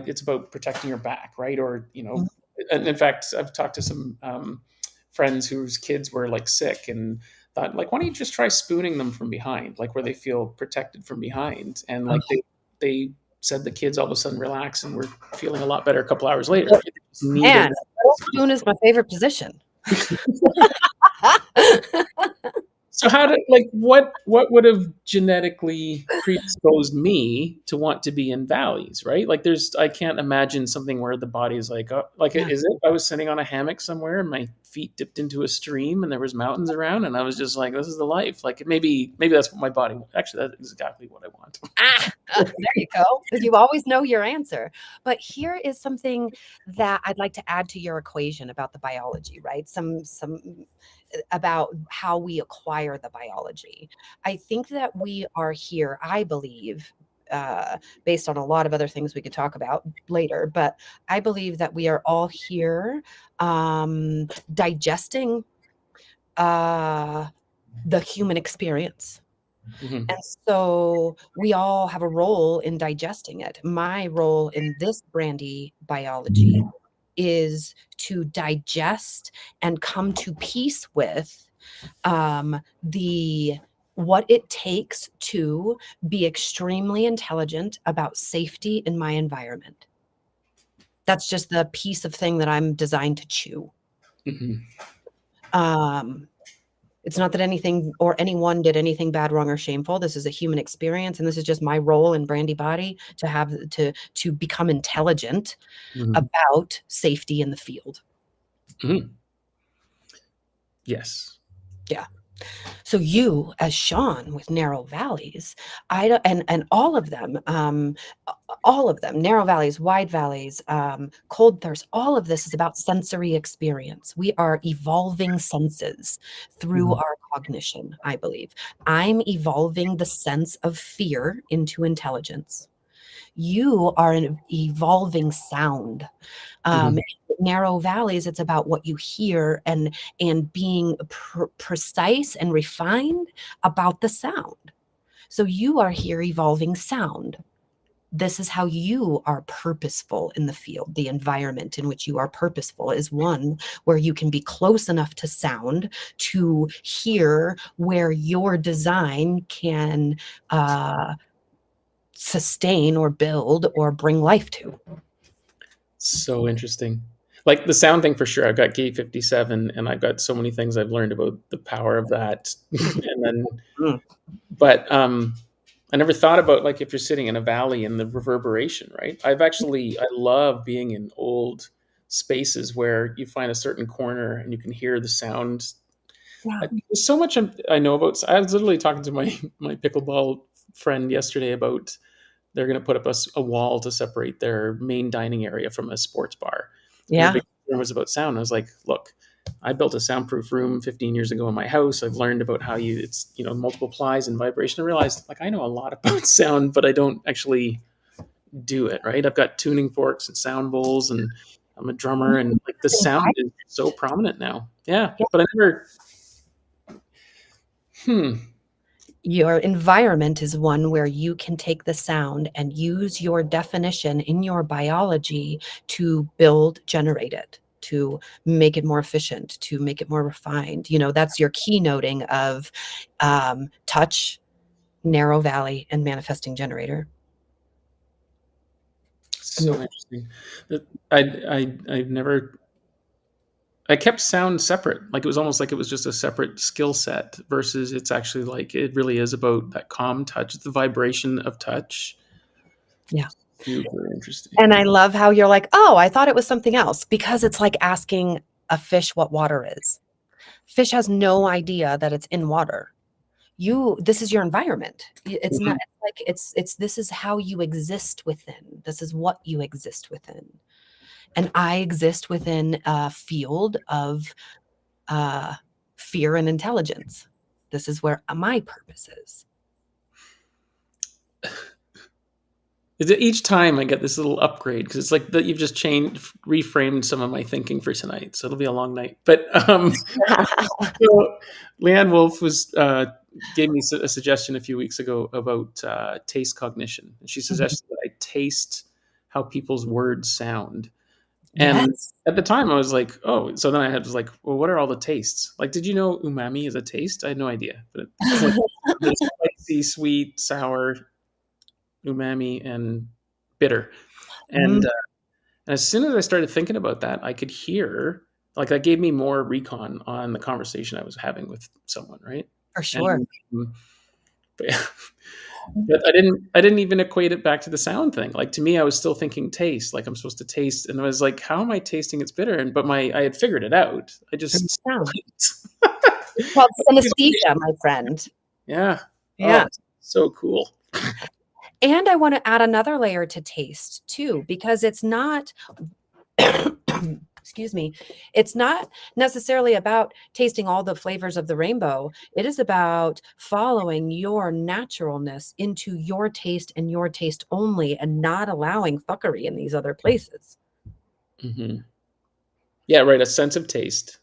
it's about protecting your back, right? Or mhm. and in fact, I've talked to some friends whose kids were like sick, and thought like, why don't you just try spooning them from behind, like where they feel protected from behind, and like Oh, they said the kids all of a sudden relax and we're feeling a lot better a couple hours later. Right? They just needed. Man, middle spoon is my favorite position. So how did like what would have genetically predisposed me to want to be in valleys, right? Like there's I can't imagine something where the body is like like Yeah. is it I was sitting on a hammock somewhere and my feet dipped into a stream and there was mountains around and I was just like this is the life. Like maybe that's what my body actually that's exactly what I want. There you go. You always know your answer. But here is something that I'd like to add to your equation about the biology, right? Some about how we acquire the biology. I think that we are here, I believe, based on a lot of other things we could talk about later, but I believe that we are all here digesting the human experience. Mhm. And so we all have a role in digesting it. My role in this Brandy biology is to digest and come to peace with the what it takes to be extremely intelligent about safety in my environment. That's just the piece of thing that I'm designed to chew. Mhm. Um, It's not that anything or anyone did anything bad, wrong, or shameful. This is a human experience, and this is just my role in Brandy Body to have to become intelligent Mhm. about safety in the field. Mhm. Yes. Yeah. So you, as Sean, with narrow valleys, I don't, and all of them, narrow valleys, wide valleys, cold thirst, all of this is about sensory experience. We are evolving senses through Mhm. our cognition, I believe. I'm evolving the sense of fear into intelligence. You are an evolving sound. Mhm. Narrow valleys, it's about what you hear and being precise and refined about the sound. So you are here evolving sound. This is how you are purposeful in the field. The environment in which you are purposeful is one where you can be close enough to sound to hear where your design can sustain or build or bring life to. So interesting. Like the sound thing for sure. I've got gate 57 and I've got so many things I've learned about the power of that. And then Mm. but I never thought about like if you're sitting in a valley and the reverberation, right? I love being in old spaces where you find a certain corner and you can hear the sound. Yeah. There's so much I know about. I was literally talking to my pickleball friend yesterday about they're going to put up a wall to separate their main dining area from a sports bar. And their Yeah. big concern was about sound. I was like, look, I built a soundproof room 15 years ago in my house. I've learned about how it's, multiple plies and vibration. I realized like I know a lot about sound, but I don't actually do it, right? I've got tuning forks and sound bowls and I'm a drummer and like the sound is so prominent now. Yeah. But I never, hmm. Your environment is one where you can take the sound and use your definition in your biology to build, generate it, to make it more efficient, to make it more refined. That's your keynoting of touch, narrow valley, and manifesting generator. So interesting. I've never. I kept sound separate. Like it was almost like it was just a separate skill set versus it's actually like it really is about that calm touch. It's the vibration of touch. Yeah. Super interesting. And I love how you're like, oh, I thought it was something else, because it's like asking a fish what water is. Fish has no idea that it's in water. This is your environment. It's not Mhm. like it's this is how you exist within. This is what you exist within. And I exist within a field of uh, fear and intelligence. This is where my purpose is. Each time I get this little upgrade because it's like that you've just reframed some of my thinking for tonight. So it'll be a long night. But so Leanne Wolf gave me a suggestion a few weeks ago about taste cognition, and she Mhm. suggested that I taste how people's words sound. And Yes. at the time, I was like, "Oh." So then was like, "Well, what are all the tastes? Like, did you know umami is a taste? I had no idea, but it's like there's spicy, sweet, sour, umami, and bitter. Mm, And as soon as I started thinking about that, I could hear, like, that gave me more recon on the conversation I was having with someone, right? for sure. And but, but I didn't even equate it back to the sound thing. Like, to me, I was still thinking taste, like I'm supposed to taste, and I was like, how am I tasting it's bitter? And but I had figured it out. I Through just sound. still It's called couldn't. synesthesia, my friend. Yeah. Yeah. Oh, so cool. And I want to add another layer to taste too, because it's not, excuse me, it's not necessarily about tasting all the flavors of the rainbow. It is about following your naturalness into your taste and your taste only, and not allowing fuckery in these other places. Hmm. Yeah, right. A sense of taste.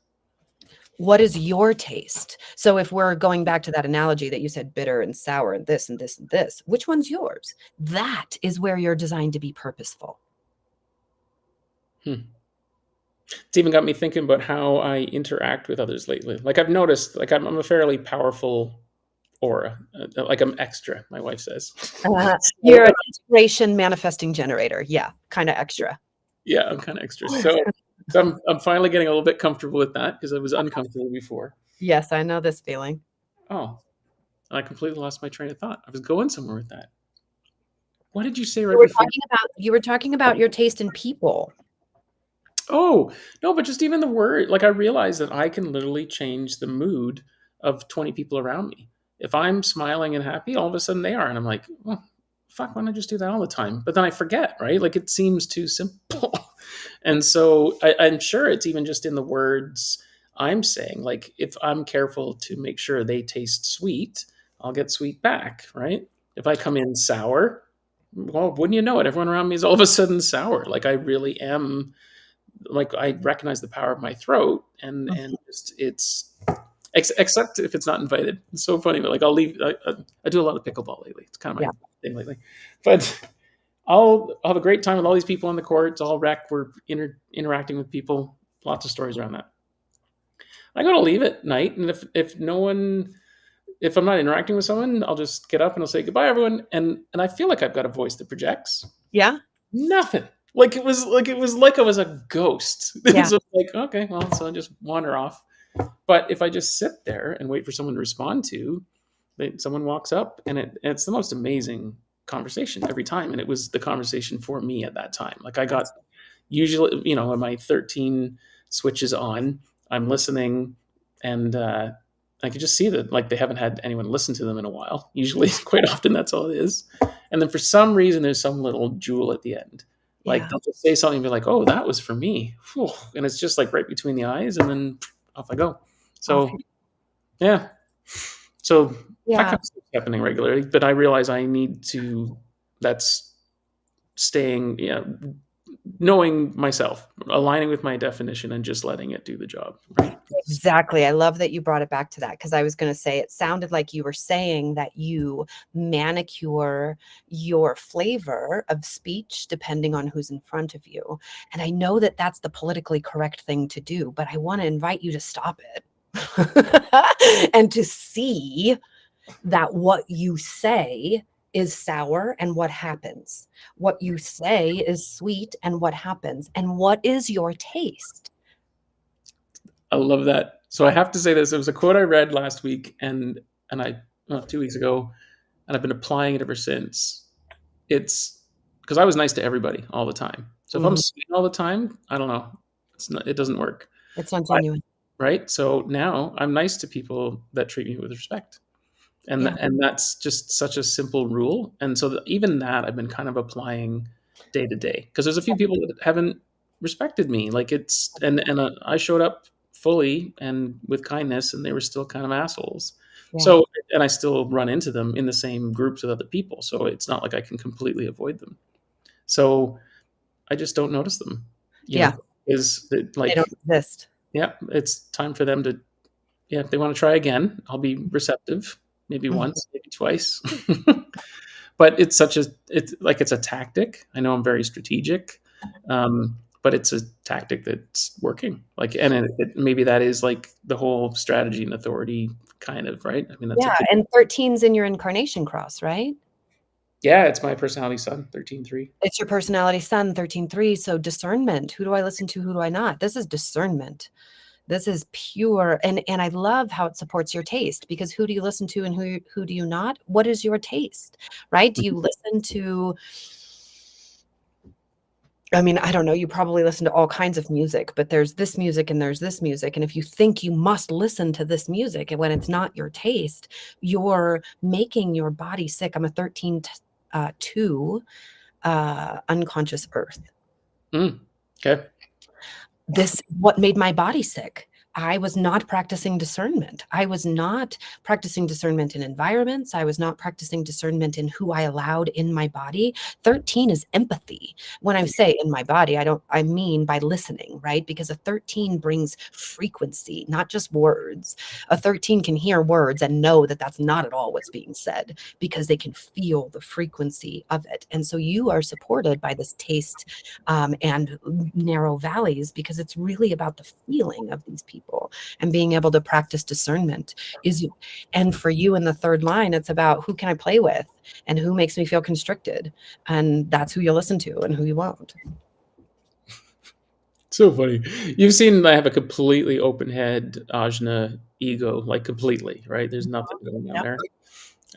What is your taste? So if we're going back to that analogy that you said, bitter and sour and this and this and this, which one's yours? That is where you're designed to be purposeful. Hmm. It's even got me thinking about how I interact with others lately. Like, I've noticed, like, I'm a fairly powerful aura. Like, I'm extra, my wife says. So, You're an inspiration manifesting generator. Yeah, kind of extra. yeah, I'm kind of extra. So I'm finally getting a little bit comfortable with that because I was uncomfortable before. Yes, I know this feeling. Oh, and I completely lost my train of thought. I was going somewhere with that. What did you say You right were before? talking about your taste in people. Oh, no, but just even the word, like, I realize that I can literally change the mood of 20 people around me. If I'm smiling and happy, all of a sudden they are. And I'm like, well, fuck, why don't I just do that all the time? But then I forget, right? Like, it seems too simple. And so I'm sure it's even just in the words I'm saying. Like, if I'm careful to make sure they taste sweet, I'll get sweet back, right? If I come in sour, well, wouldn't you know it? Everyone around me is all of a sudden sour. Like, I really am, like, I recognize the power of my throat, and just, it's except if it's not invited. It's so funny, but like, I do a lot of pickleball lately. It's kind of Yeah. my thing lately, but I'll have a great time with all these people on the court. It's all wrecked. We're interacting with people. Lots of stories around that. I go to leave at night, and if no one, if I'm not interacting with someone, I'll just get up and I'll say goodbye, everyone, and I feel like I've got a voice that projects. Yeah. Nothing. Like I was a ghost. Yeah. It's just like, okay, well, so I just wander off. But if I just sit there and wait for someone to respond to, someone walks up, and it's the most amazing conversation every time. And it was the conversation for me at that time. Like, I got, usually, when my 13 switches on, I'm listening, and I could just see that, like, they haven't had anyone listen to them in a while. Usually, quite often, that's all it is. And then for some reason, there's some little jewel at the end. Like, Yeah. they'll just say something and be like, "Oh, that was for me," Whew. And it's just like right between the eyes, and then off I go. Off. So yeah, so that Yeah. kind of stuff's happening regularly. But I realize I need to. That's staying, knowing myself, aligning with my definition, and just letting it do the job. Right. Exactly. I love that you brought it back to that, because I was going to say it sounded like you were saying that you manicure your flavor of speech depending on who's in front of you. And I know that that's the politically correct thing to do, but I want to invite you to stop it and to see that what you say is sour and what happens. What you say is sweet and what happens. And what is your taste? I love that. So I have to say this. It was a quote I read last week, and I, well, 2 weeks ago, and I've been applying it ever since. It's because I was nice to everybody all the time. So if I'm Mhm. sweet all the time, I don't know. It doesn't work. It's not But, genuine. right. So now I'm nice to people that treat me with respect. And Yeah. and that's just such a simple rule. And so even that I've been kind of applying day to day, because there's a few people that haven't respected me. Like, it's, and I showed up fully and with kindness, and they were still kind of assholes. Yeah. So, and I still run into them in the same groups with other people. So it's not like I can completely avoid them. So I just don't notice them. Yeah. Is it They like, don't exist. yeah, it's time for them to, yeah, if they want to try again, I'll be receptive. Maybe Mhm. once, maybe twice. But it's a tactic. I know I'm very strategic, but it's a tactic that's working. Like, and maybe that is like the whole strategy and authority kind of, right. I mean, that's a Yeah. big, And 13's in your incarnation cross, right? Yeah, it's my personality son, 13.3. It's your personality sun, 13.3. So discernment. Who do I listen to? Who do I not? This is discernment. This is pure, and I love how it supports your taste, because who do you listen to and who do you not? What is your taste, right? Do you listen to, I mean, I don't know, you probably listen to all kinds of music, but there's this music and there's this music, and if you think you must listen to this music and when it's not your taste, you're making your body sick. I'm a 13 2 unconscious earth. Mm, okay. This what made my body sick. I was not practicing discernment. I was not practicing discernment in environments. I was not practicing discernment in who I allowed in my body. 13 is empathy. When I say in my body, I mean by listening, right? Because a 13 brings frequency, not just words. A 13 can hear words and know that that's not at all what's being said, because they can feel the frequency of it. And so you are supported by this taste and narrow valleys, because it's really about the feeling of these people and being able to practice discernment is. And for you in the third line, it's about who can I play with and who makes me feel constricted, and that's who you'll listen to and who you won't. So funny. You've seen I have a completely open head, ajna ego, like completely, right? There's nothing going on Yep. there.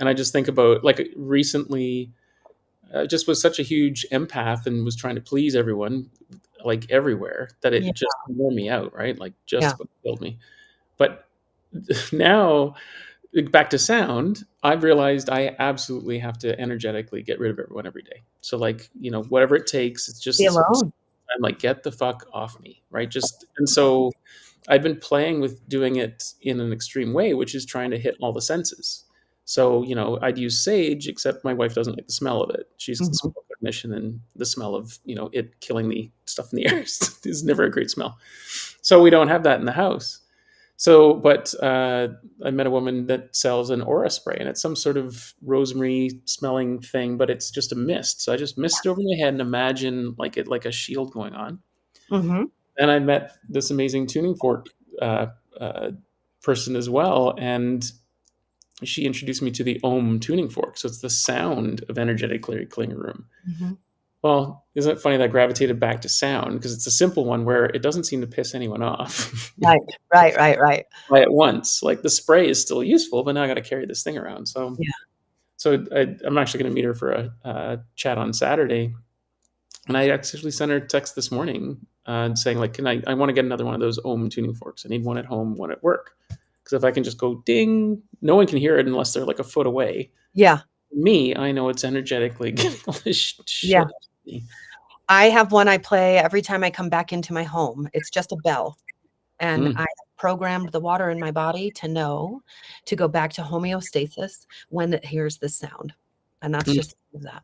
And I just think about like recently, just was such a huge empath and was trying to please everyone, like everywhere, that Yeah. it just wore me out, right? Like Yeah. just about killed me. But now, back to sound, I've realized I absolutely have to energetically get rid of everyone every day. So, like, whatever it takes, it's just Be a certain alone. time, like, get the fuck off me, right? Just, and so I've been playing with doing it in an extreme way, which is trying to hit all the senses. So, I'd use sage, except my wife doesn't like the smell of it. She's the Mhm. smell of ignition, and the smell of, it killing the stuff in the air is never a great smell. So we don't have that in the house. So, but I met a woman that sells an aura spray, and it's some sort of rosemary smelling thing, but it's just a mist. So I just mist it over my head and imagine like a shield going on. Mhm. And I met this amazing tuning fork uh, uh, person as well, and she introduced me to the Ohm tuning fork. So it's the sound of energetically clearing a room. Mhm. Well, isn't it funny that I gravitated back to sound, because it's a simple one where it doesn't seem to piss anyone off. Right. Right. Right. Right. Buy it once. Like the spray is still useful, but now I got to carry this thing around. So, Yeah. I'm actually going to meet her for a chat on Saturday, and I actually sent her a text this morning saying like, I want to get another one of those Ohm tuning forks. I need one at home, one at work, because if I can just go ding, no one can hear it unless they're like a foot away. Yeah. Me, I know it's energetically getting all this shit Yeah. out of me. I have one I play every time I come back into my home. It's just a bell. And Mm, I have programmed the water in my body to know to go back to homeostasis when it hears this sound. And that's mm. just that.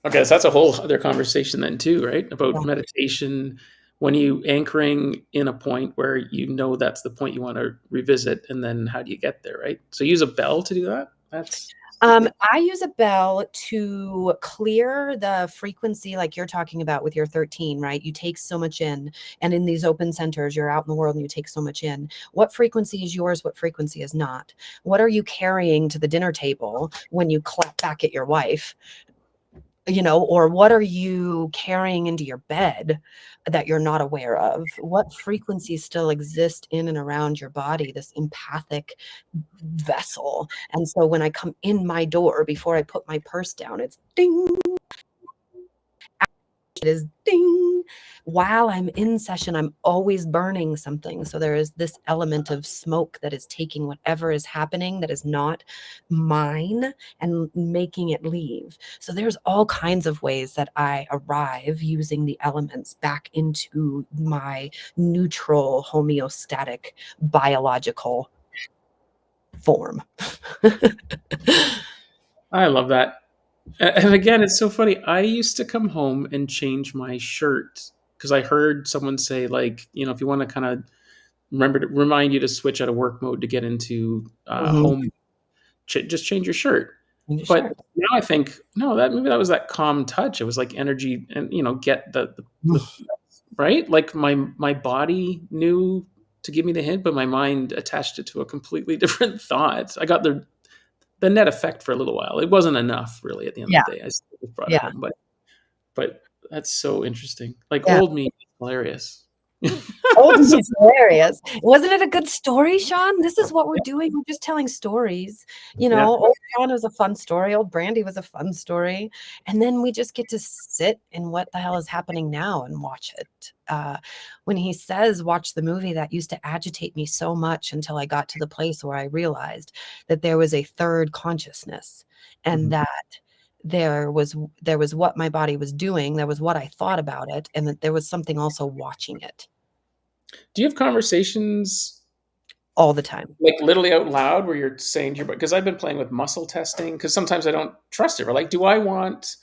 Okay, so that's a whole other conversation then too, right? About Yeah. meditation. When you anchoring in a point where you know that's the point you want to revisit, and then how do you get there, right? So use a bell to do that. That's super. I use a bell to clear the frequency, like you're talking about with your 13, right? You take so much in, and in these open centers, you're out in the world and you take so much in. What frequency is yours? What frequency is not? What are you carrying to the dinner table when you clap back at your wife? Or what are you carrying into your bed that you're not aware of? What frequencies still exist in and around your body, this empathic vessel? And so when I come in my door, before I put my purse down, it's ding, it is ding. While I'm in session, I'm always burning something. So there is this element of smoke that is taking whatever is happening that is not mine and making it leave. So there's all kinds of ways that I arrive using the elements back into my neutral, homeostatic, biological form. I love that. And again, it's so funny. I used to come home and change my shirt because I heard someone say like, if you want to kind of remember to remind you to switch out of work mode to get into Mhm. home, just change your shirt. But Sure. now I think no, that maybe that was that calm touch. It was like energy, and get the right. Like my body knew to give me the hint, but my mind attached it to a completely different thought. I got the net effect for a little while. It wasn't enough really at the end Yeah. of the day. I still brought it Yeah. home, but that's so interesting. Like Yeah. old me is hilarious. Old So, is hilarious. Wasn't it a good story, Sean? This is what we're doing. We're just telling stories. You yeah. know, old Sean was a fun story. Old Brandy was a fun story. And then we just get to sit in what the hell is happening now and watch it. When he says, watch the movie, that used to agitate me so much until I got to the place where I realized that there was a third consciousness and Mhm. that there was what my body was doing, there was what I thought about it, and that there was something also watching it Do you have conversations all the time. like literally out loud where you're saying to your, because I've been playing with muscle testing because sometimes I don't trust it. Or like, do I want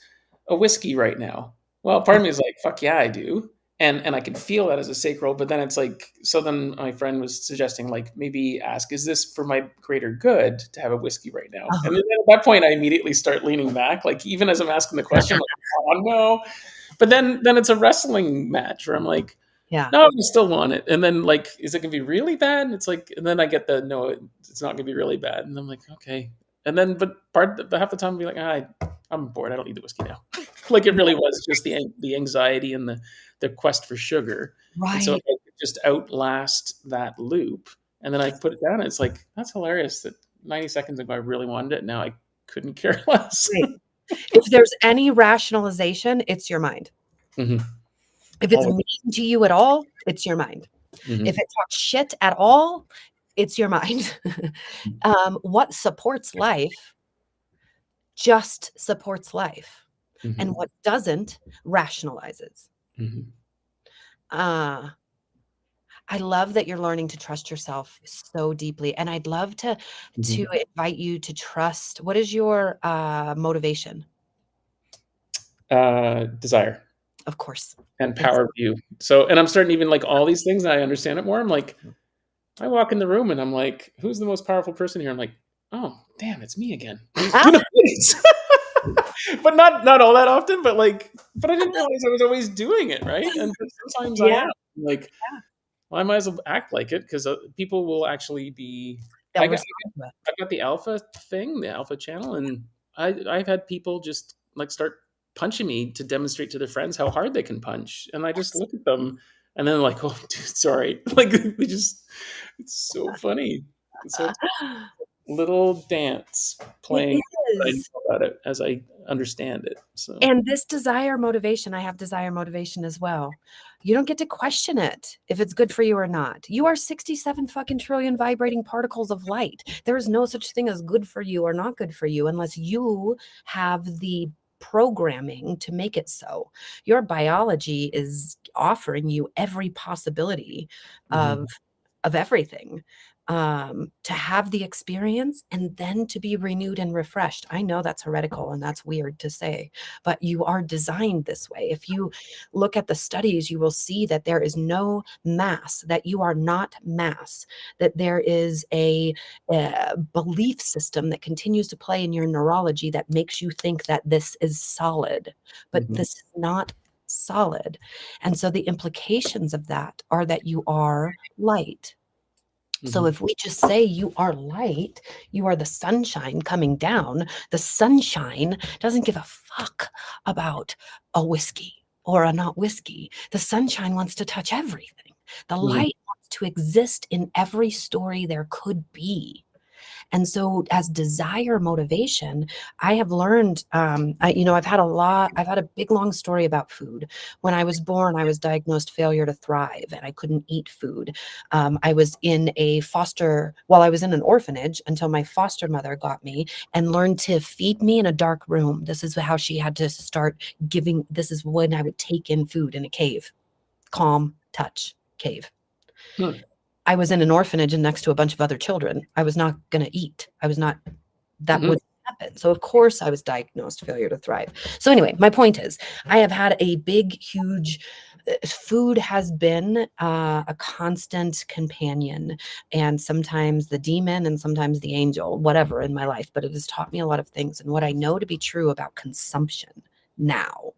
a whiskey right now? Well, part of me is like, fuck yeah, I do. And I can feel that as a sacral, but then it's like, so then my friend was suggesting like maybe ask, is this for my greater good to have a whiskey right now? And Uh-huh. then at that point I immediately start leaning back. Like even as I'm asking the question, like, oh no. But then it's a wrestling match where I'm like, Yeah. no, I still want it. And then like, is it gonna be really bad? And it's like, and then I get the no, it's not gonna be really bad. And I'm like, okay. And then, but half the time, I'll be like, I'm bored. I don't need the whiskey now. Like it really was just the anxiety and the quest for sugar. And so if Right. I could just outlast that loop, and then I put it down, and it's like that's hilarious. That 90 seconds ago I really wanted it. Now I couldn't care less. Right. If there's any rationalization, it's your mind. Mhm. If it's Always. mean to you at all, it's your mind. If Mhm. it talks shit at all, it's your mind. What supports life just supports life, and Mhm. what doesn't rationalizes. Mhm. Uh, I love that you're learning to trust yourself so deeply, and I'd love to Mhm. invite you to trust. What is your motivation? Desire. Of course. And It's power view. So, and I'm starting to even like all these things, and I understand it more. I'm like, I walk in the room and I'm like, who's the most powerful person here? I'm like, oh, damn, it's me again. You know, it's- but not all that often. But like, but I didn't realize I was always doing it, right? And but sometimes I Yeah, am like, well, I might as well act like it because people will actually be. I they'll got respond to it. I've got the alpha thing, the alpha channel, and I've had people just like start punching me to demonstrate to their friends how hard they can punch, and I just look at them, and then like, oh, dude, sorry, like they just, it's so funny. So it's a little dance It playing. I know is. about it as I understand it. So And this desire motivation, I have desire motivation as well. You don't get to question it if it's good for you or not. You are 67 fucking trillion vibrating particles of light. There is no such thing as good for you or not good for you unless you have the programming to make it so. Your biology is offering you every possibility of mhm, everything, to have the experience and then to be renewed and refreshed. I know that's heretical and that's weird to say, but you are designed this way. If you look at the studies, you will see that there is no mass, that you are not mass, that there is a belief system that continues to play in your neurology that makes you think that this is solid, but mhm, this is not solid. And so the implications of that are that you are light. So mhm, if we just say you are light, you are the sunshine coming down, the sunshine doesn't give a fuck about a whiskey or a not whiskey. The sunshine wants to touch everything. The mhm, light wants to exist in every story there could be. And so, as desire motivation, I have learned, I've had I've had a big, long story about food. When I was born, I was diagnosed failure to thrive and I couldn't eat food. I was I was in an orphanage until my foster mother got me and learned to feed me in a dark room. This is how she had to start giving, this is when I would take in food in a cave, calm, touch, cave. mhm, I was in an orphanage and next to a bunch of other children. I was not going to eat. I was not, that mhm, would happen. So of course I was diagnosed failure to thrive. So anyway, my point is I have had a big, huge, food has been a constant companion and sometimes the demon and sometimes the angel, whatever in my life, but it has taught me a lot of things. And what I know to be true about consumption now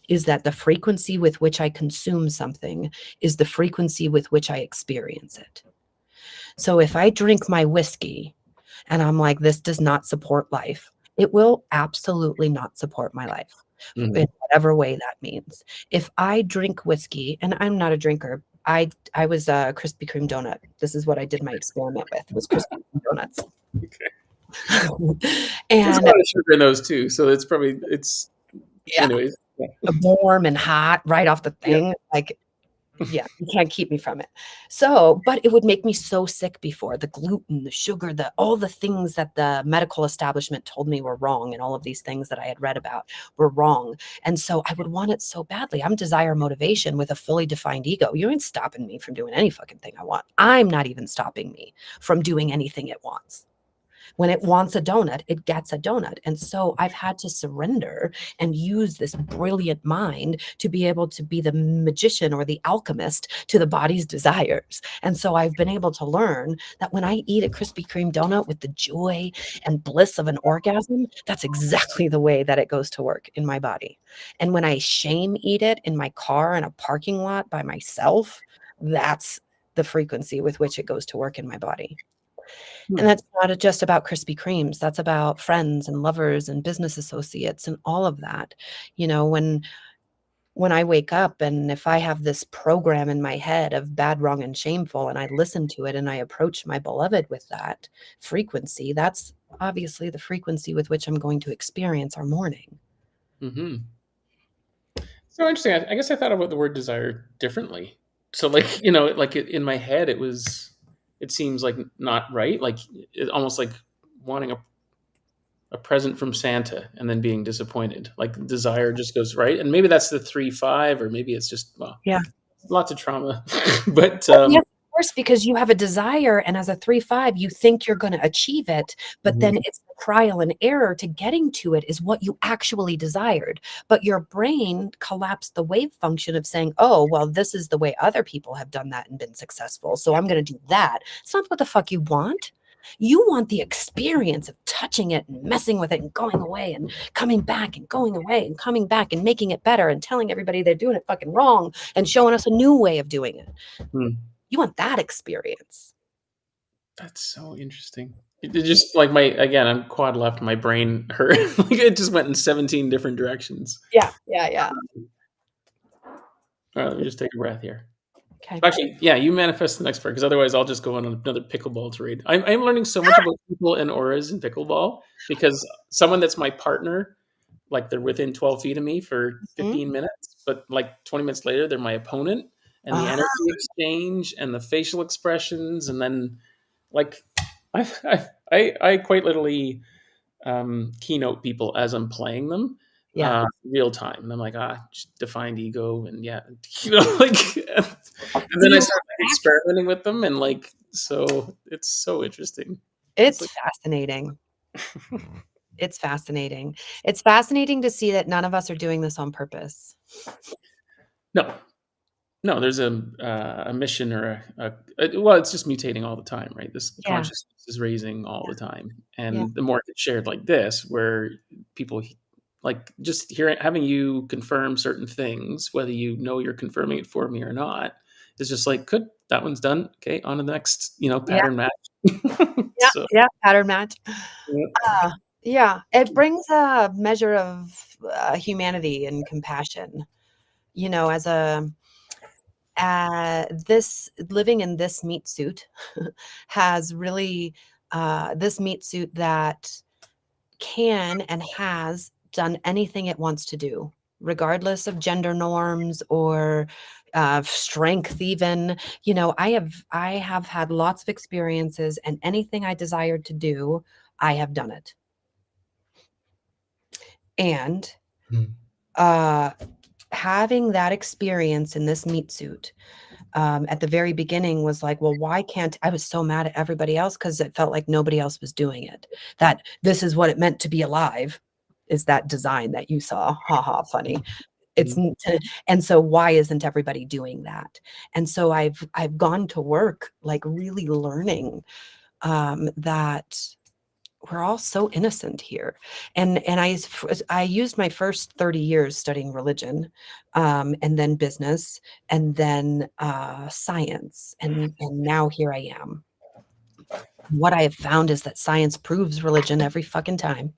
is that the frequency with which I consume something is the frequency with which I experience it. So if I drink my whiskey, And I'm like, this does not support life. It will absolutely not support my life in Mhm. whatever way that means. If I drink whiskey, and I'm not a drinker, I was a Krispy Kreme donut. This is what I did my experiment with, was Krispy Kreme donuts. Okay. There's a And lot of sugar in those too, so it's yeah, anyways. Yeah. warm and hot right off the Yeah. thing. Like, yeah, you can't keep me from it. So, but it would make me so sick before. The gluten, the sugar, the all the things that the medical establishment told me were wrong, and all of these things that I had read about were wrong. And so I would want it so badly. I'm desire motivation with a fully defined ego. You ain't stopping me from doing any fucking thing I want. I'm not even stopping me from doing anything it wants. When it wants a donut, it gets a donut. And so I've had to surrender and use this brilliant mind to be able to be the magician or the alchemist to the body's desires. And so I've been able to learn that when I eat a Krispy Kreme donut with the joy and bliss of an orgasm, that's exactly the way that it goes to work in my body. And when I shame eat it in my car in a parking lot by myself, that's the frequency with which it goes to work in my body. And Hmm. that's not just about Krispy Kremes. That's about friends and lovers and business associates and all of that. You know, when I wake up and if I have this program in my head of bad, wrong, and shameful, and I listen to it and I approach my beloved with that frequency, that's obviously the frequency with which I'm going to experience our morning. Mhm. So interesting. I guess I thought about the word desire differently. So, like, like in my head, it seems like not right. Like, almost like wanting a present from Santa and then being disappointed. Like, desire just goes right. And maybe that's the 3-5, or maybe it's just, well, Yeah. lots of trauma. But, Well, yes, of course, because you have a desire, and as a 3-5, you think you're gonna achieve it, but Mhm. then it's the trial and error to getting to it is what you actually desired. But your brain collapsed the wave function of saying, "Oh, well, this is the way other people have done that and been successful, so I'm gonna do that." It's not what the fuck you want. You want the experience of touching it and messing with it and going away and coming back and going away and coming back and making it better and telling everybody they're doing it fucking wrong and showing us a new way of doing it. Hmm. You want that experience. That's so interesting. It just like again, I'm quad left. My brain hurt. Like, it just went in 17 different directions. Yeah, yeah, yeah. All right, let me just take a breath here. Okay. Actually, yeah, you manifest the next part, because otherwise I'll just go on another pickleball tirade. I'm learning so much about people and auras in pickleball, because someone that's my partner, like, they're within 12 feet of me for Mhm. 15 minutes, but like 20 minutes later, they're my opponent, and the Ah, energy exchange and the facial expressions, and then like I quite literally keynote people as I'm playing them, yeah. real time. And I'm like, just defined ego, and yeah, like, and Do then I you start like act experimenting with them, and like, so it's so interesting. It's It's like, fascinating. It's fascinating. It's fascinating to see that none of us are doing this on purpose. no, no, there's a mission, or well, it's just mutating all the time, right? This Yeah, consciousness is raising all the time, yeah, and the more it gets shared like this, where people like just hearing, having you confirm certain things, whether you're confirming it for me or not, is just like, good, that one's done. Okay, on to the next, yeah, pattern match. yeah, So, yeah, pattern match. yeah. Yeah, it brings a measure of, humanity and compassion, you know, as a this living in this meat suit has really, this meat suit that can and has done anything it wants to do, regardless of gender norms or strength even. You know, I have had lots of experiences, and anything I desired to do, I have done it. And Mm. uh having that experience in this meat suit at the very beginning was like, well, why can't I was so mad at everybody else because it felt like nobody else was doing it. That this is what it meant to be alive, is that design that you saw. Ha ha, funny. It's Mhm. and so why isn't everybody doing that? And so I've gone to work like really learning that we're all so innocent here. And I used my first 30 years studying religion, and then business, and then science, and now here I am. What I have found is that science proves religion every fucking time.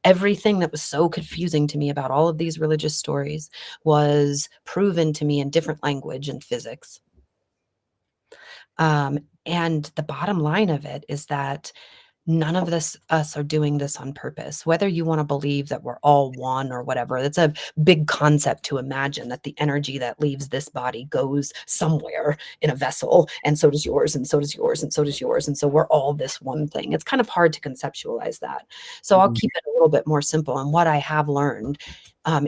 Everything that was so confusing to me about all of these religious stories was proven to me in different language and physics. And the bottom line of it is that none of us are doing this on purpose. Whether you want to believe that we're all one or whatever, it's a big concept to imagine that the energy that leaves this body goes somewhere in a vessel, and so does yours, and so does yours, and so does yours. And so we're all this one thing. It's kind of hard to conceptualize that. So I'll Mhm. keep it a little bit more simple. And what I have learned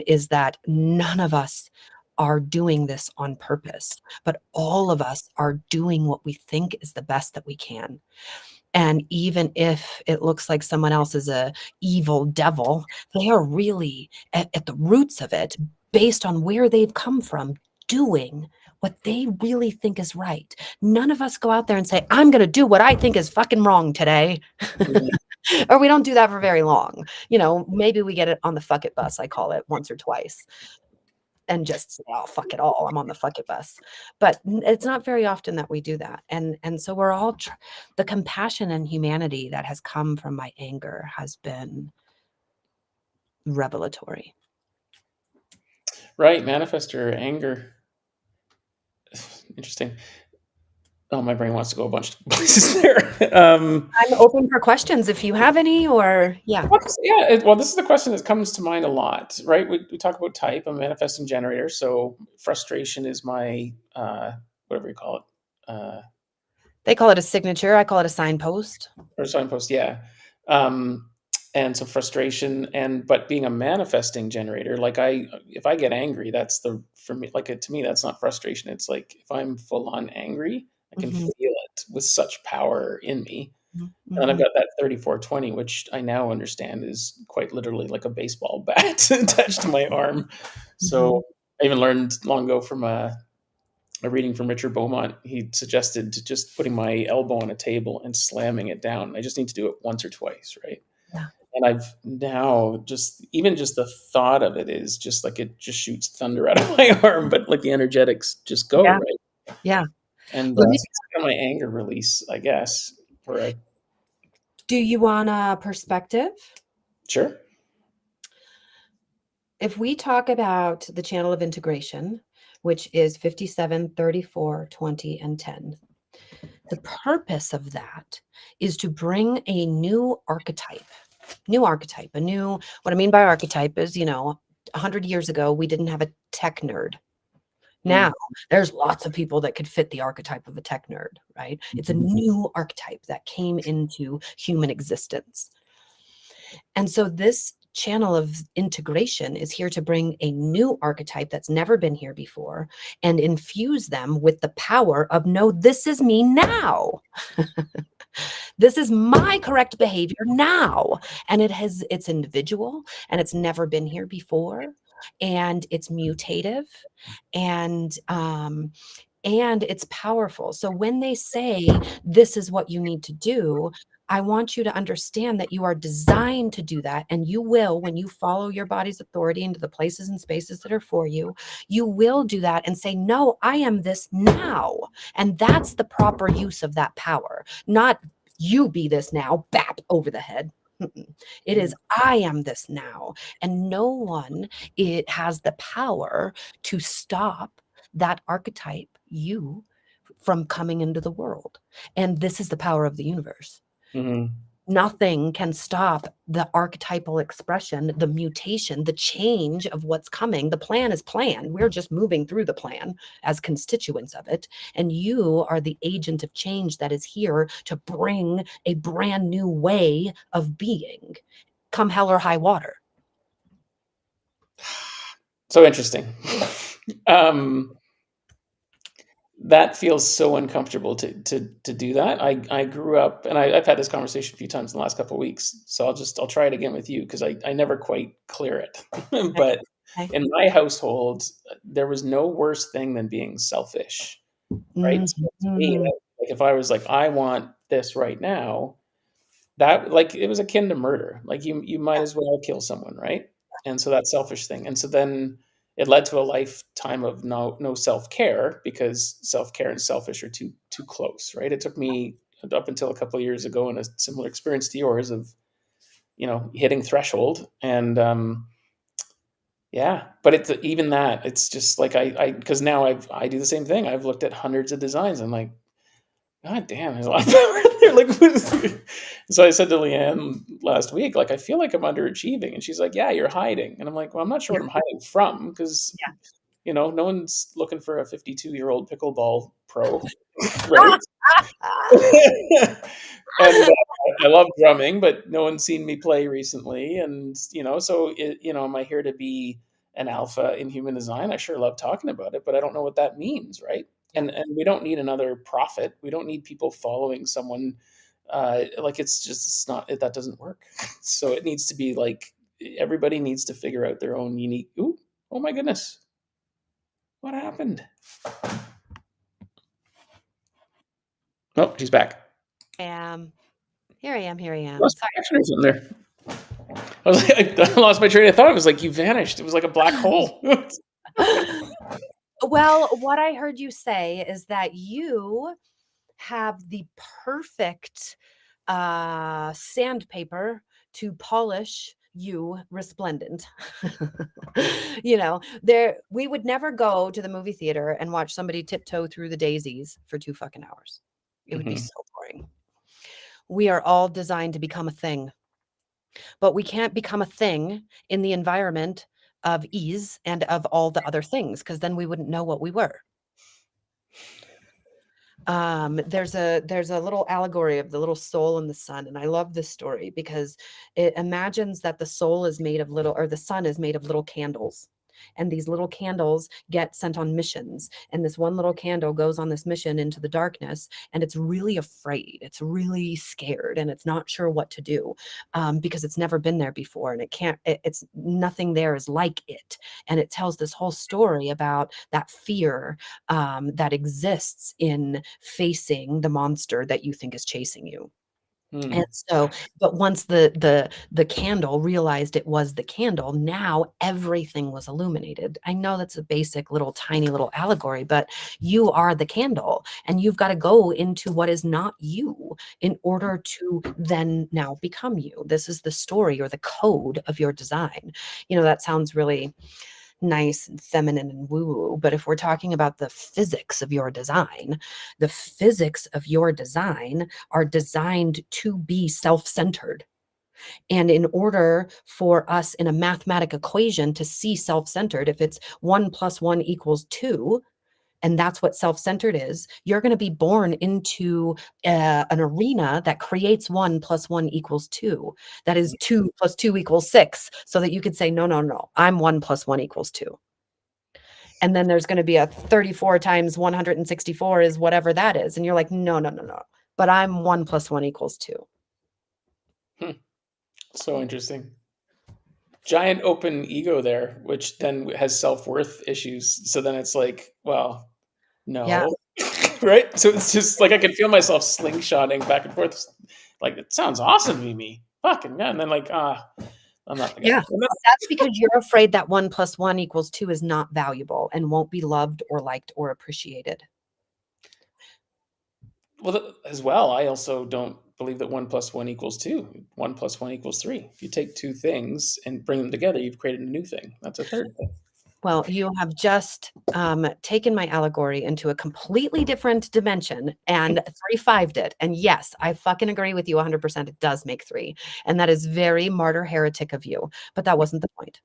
is that none of us are doing this on purpose, but all of us are doing what we think is the best that we can. And even if it looks like someone else is a evil devil, they are really at the roots of it, based on where they've come from, doing what they really think is right. None of us go out there and say, I'm going to do what I think is fucking wrong today. Mhm. Or we don't do that for very long. Maybe we get it on the fuck it bus, I call it, once or twice, and just say, oh, fuck it all, I'm on the fuck it bus. But it's not very often that we do that. And so we're all the compassion and humanity that has come from my anger has been revelatory. Right, manifest your anger. Interesting. Oh, my brain wants to go a bunch of places there. I'm open for questions if you have any, or yeah. Well, this is the question that comes to mind a lot, right? We talk about type. I'm a manifesting generator, so frustration is my whatever you call it, They call it a signature. I call it a signpost. or signpost. Yeah, um, and so frustration, but being a manifesting generator, like if I get angry, that's for me. To me, that's not frustration. It's like if I'm full on angry, I can Mhm, feel it with such power in me. mhm, And then I've mhm, got that 3420, which I now understand is quite literally like a baseball bat attached to my arm. So mhm. I even learned long ago from a reading from Richard Beaumont. He suggested to just putting my elbow on a table and slamming it down. I just need to do it once or twice, right? Yeah. And I've now just the thought of it is just like it just shoots thunder out of my arm, but like the energetics just go, Yeah. right? Yeah. And Let me, so it's kind of my anger release, I guess. For a do you want a perspective? Sure. If we talk about the channel of integration, which is 57, 34, 20, and 10, the purpose of that is to bring a new archetype. What I mean by archetype is, 100 years ago, we didn't have a tech nerd. Now, Mm. there's lots of people that could fit the archetype of a tech nerd, right? It's a new archetype that came into human existence. And so this channel of integration is here to bring a new archetype that's never been here before and infuse them with the power of, no, this is me now. This is my correct behavior now. And it's individual, and it's never been here before, and it's mutative, and it's powerful. So when they say this is what you need to do, I want you to understand that you are designed to do that. And you will, when you follow your body's authority into the places and spaces that are for you, you will do that and say, no, I am this now. And that's the proper use of that power, not you be this now, bap over the head. It is, I am this now. And no one, it has the power to stop that archetype, you, from coming into the world. And this is the power of the universe. Mhm. Nothing can stop the archetypal expression, the mutation, the change of what's coming. The plan is planned. We're just moving through the plan as constituents of it. And you are the agent of change that is here to bring a brand new way of being, come hell or high water. So interesting. Um, that feels so uncomfortable to do that. I grew up, and I've had this conversation a few times in the last couple of weeks. So I'll try it again with you because I never quite clear it. Okay. But in my household, there was no worse thing than being selfish, right? So to me, Mhm. like if I was like, I want this right now, that like it was akin to murder. Like you might as well kill someone, right? And so that selfish thing. And so then it led to a lifetime of no self care because self care and selfish are too close, right? It took me up until a couple of years ago, in a similar experience to yours of, hitting threshold. And yeah, but it's even that, it's just like because now I do the same thing. I've looked at hundreds of designs. I'm like, God damn, there's a lot of power there. Like, so I said to Leanne last week, like, I feel like I'm underachieving, and she's like, "Yeah, you're hiding." And I'm like, "Well, I'm not sure Yeah. what I'm hiding from, because Yeah. no one's looking for a 52-year-old pickleball pro, right?" And I love drumming, but no one's seen me play recently. And so am I here to be an alpha in human design? I sure love talking about it, but I don't know what that means, right? Yeah. And we don't need another prophet. We don't need people following someone. Like, it's not, that doesn't work. So it needs to be like, everybody needs to figure out their own unique. Ooh, oh my goodness, what happened? Oh, she's back. Here I am. Here I am. Lost Sorry. connection or something there. I was like, I lost my train of thought. It was like you vanished. It was like a black hole. Well, what I heard you say is that you have the perfect sandpaper to polish you resplendent. There we would never go to the movie theater and watch somebody tiptoe through the daisies for 2 fucking hours. It would be Mhm. so boring. We are all designed to become a thing, but we can't become a thing in the environment of ease and of all the other things, because then we wouldn't know what we were. There's a little allegory of the little soul and the sun, and I love this story because it imagines that the soul is made of little, or the sun is made of little candles. And these little candles get sent on missions. And this one little candle goes on this mission into the darkness, and it's really afraid. It's really scared, and it's not sure what to do, because it's never been there before, and it's nothing there is like it. And it tells this whole story about that fear that exists in facing the monster that you think is chasing you. And Hmm. so, but once the candle realized it was the candle, now everything was illuminated. I know that's a basic little tiny little allegory, but you are the candle, and you've got to go into what is not you in order to then now become you. This is the story or the code of your design. That sounds really nice and feminine and woo-woo. But if we're talking about the physics of your design, the physics of your design are designed to be self-centered. And in order for us in a mathematic equation to see self-centered, if it's 1 + 1 = 2, and that's what self-centered is, you're going to be born into an arena that creates 1 + 1 = 2. That is 2 + 2 = 6, so that you could say, no, no, no, I'm 1 + 1 = 2. And then there's going to be a 34 times 164 is whatever that is. And you're like, no, no, no, no. But I'm 1 + 1 = 2. Hmm. So interesting. Giant open ego there, which then has self-worth issues. So then it's like, well, Yeah. no, right? So it's just like I can feel myself slingshotting back and forth. Like, it sounds awesome, Mimi. Fucking yeah. And then like, I'm not the guy. Yeah. That's because you're afraid that 1 + 1 = 2 is not valuable and won't be loved or liked or appreciated. Well, as well, I also don't believe that 1 + 1 = 2. 1 + 1 = 3. If you take two things and bring them together, you've created a new thing. That's a third thing. Well, you have just taken my allegory into a completely different dimension and 3-5'd it. And yes, I fucking agree with you 100%. It does make 3. And that is very martyr heretic of you. But that wasn't the point.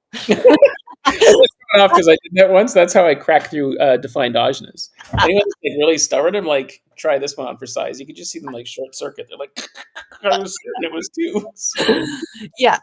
Off because I did that once. That's how I crack through defined agenas. Anyone that's like really stubborn, I'm like, try this one on for size. You can just see them like short circuit. They're like, I was certain it was 2. So, Yeah.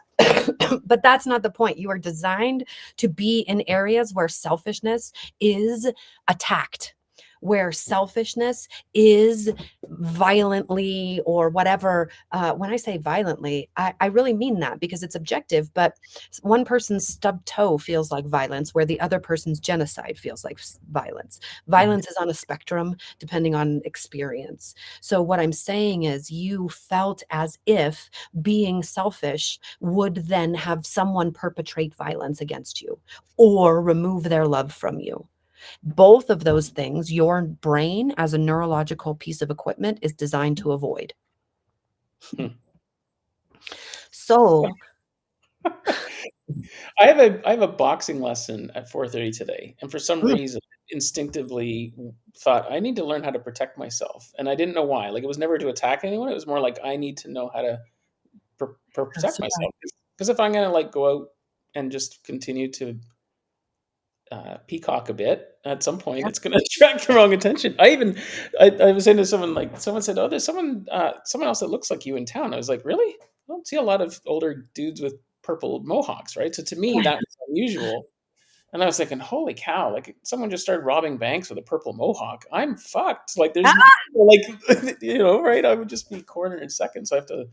But that's not the point. You are designed to be in areas where selfishness is attacked, where selfishness is violently or whatever. When I say violently, I really mean that because it's objective. But one person's stubbed toe feels like violence, where the other person's genocide feels like violence. Violence is on a spectrum depending on experience. So what I'm saying is you felt as if being selfish would then have someone perpetrate violence against you or remove their love from you. Both of those things, your brain as a neurological piece of equipment is designed to avoid. Hmm. So, I have a boxing lesson at 4:30 today, and for some mm, reason, instinctively thought I need to learn how to protect myself, and I didn't know why. Like, it was never to attack anyone. It was more like I need to know how to protect so myself, because if I'm gonna like go out and just continue to peacock a bit, at some point yeah, it's going to attract the wrong attention. I was saying to someone, like, someone said, "Oh, there's someone else that looks like you in town." I was like, "Really? I don't see a lot of older dudes with purple mohawks, right?" So to me, yeah. that was unusual. And I was thinking, "Holy cow! Like, someone just started robbing banks with a purple mohawk. I'm fucked. Like, there's like, right? I would just be cornered in seconds. So I have to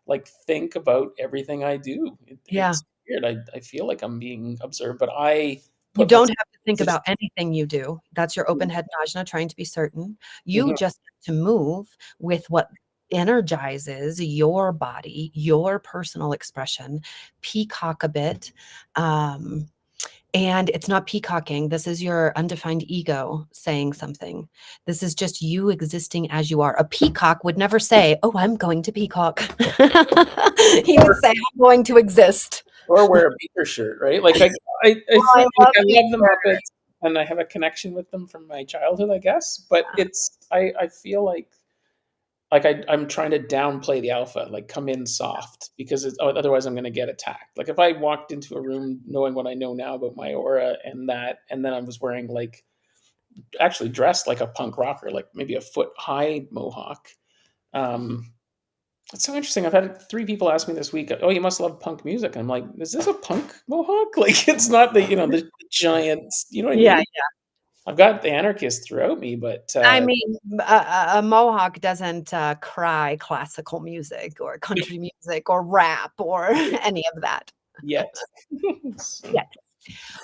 like think about everything I do. Yeah. It's weird. I feel like I'm being observed, but I You put don't myself have to think in about anything you do. That's your open head najna trying to be certain. You Mhm. just have to move with what energizes your body, your personal expression, peacock a bit. Um, and it's not peacocking. This is your undefined ego saying something. This is just you existing as you are. A peacock would never say, "Oh, I'm going to peacock." He would or say, "I'm going to exist." or wear a beaker shirt, right? Like I Oh, I feel like love I love the beaver. Muppets and I have a connection with them from my childhood, I guess. But I feel like I'm trying to downplay the alpha, like come in soft because otherwise I'm going to get attacked. Like if I walked into a room knowing what I know now about my aura and that, and then I was wearing like actually dressed like a punk rocker, like maybe a foot high mohawk. Um, it's so interesting. I've had 3 people ask me this week, "Oh, you must love punk music." I'm like, "Is this a punk mohawk?" Like, it's not the giant. You know what I Yeah, mean? I've got the anarchist throughout me, but I mean, a mohawk doesn't, cry classical music or country music or rap or any of that. yet. So, Yeah.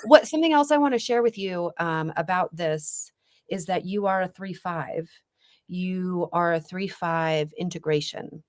What something else I wanna share with you, about this is that you are a 3-5. You are a 3-5 integration.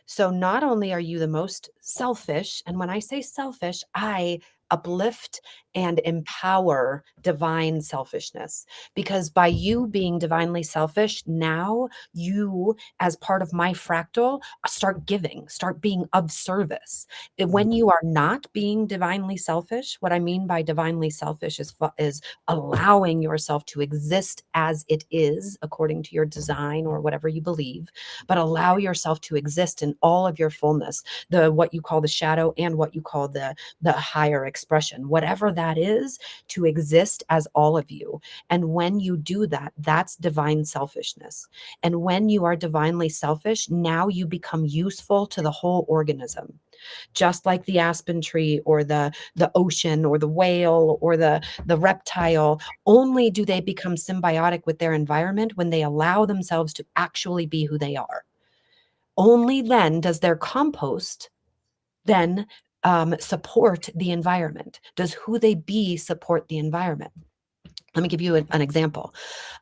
So not only are you the most selfish, and when I say selfish, I uplift and empower divine selfishness because by you being divinely selfish, now you, as part of my fractal, start giving, start being of service. When you are not being divinely selfish, what I mean by divinely selfish is allowing yourself to exist as it is according to your design or whatever you believe, but allow yourself to exist in all of your fullness, the what you call the shadow and what you call the higher expression, whatever that is, to exist as all of you. And when you do that, that's divine selfishness. And when you are divinely selfish, now you become useful to the whole organism, just like the aspen tree or the ocean or the whale or the reptile. Only do they become symbiotic with their environment when they allow themselves to actually be who they are. Only then does their compost then support the environment. Does who they be support the environment? Let me give you an example.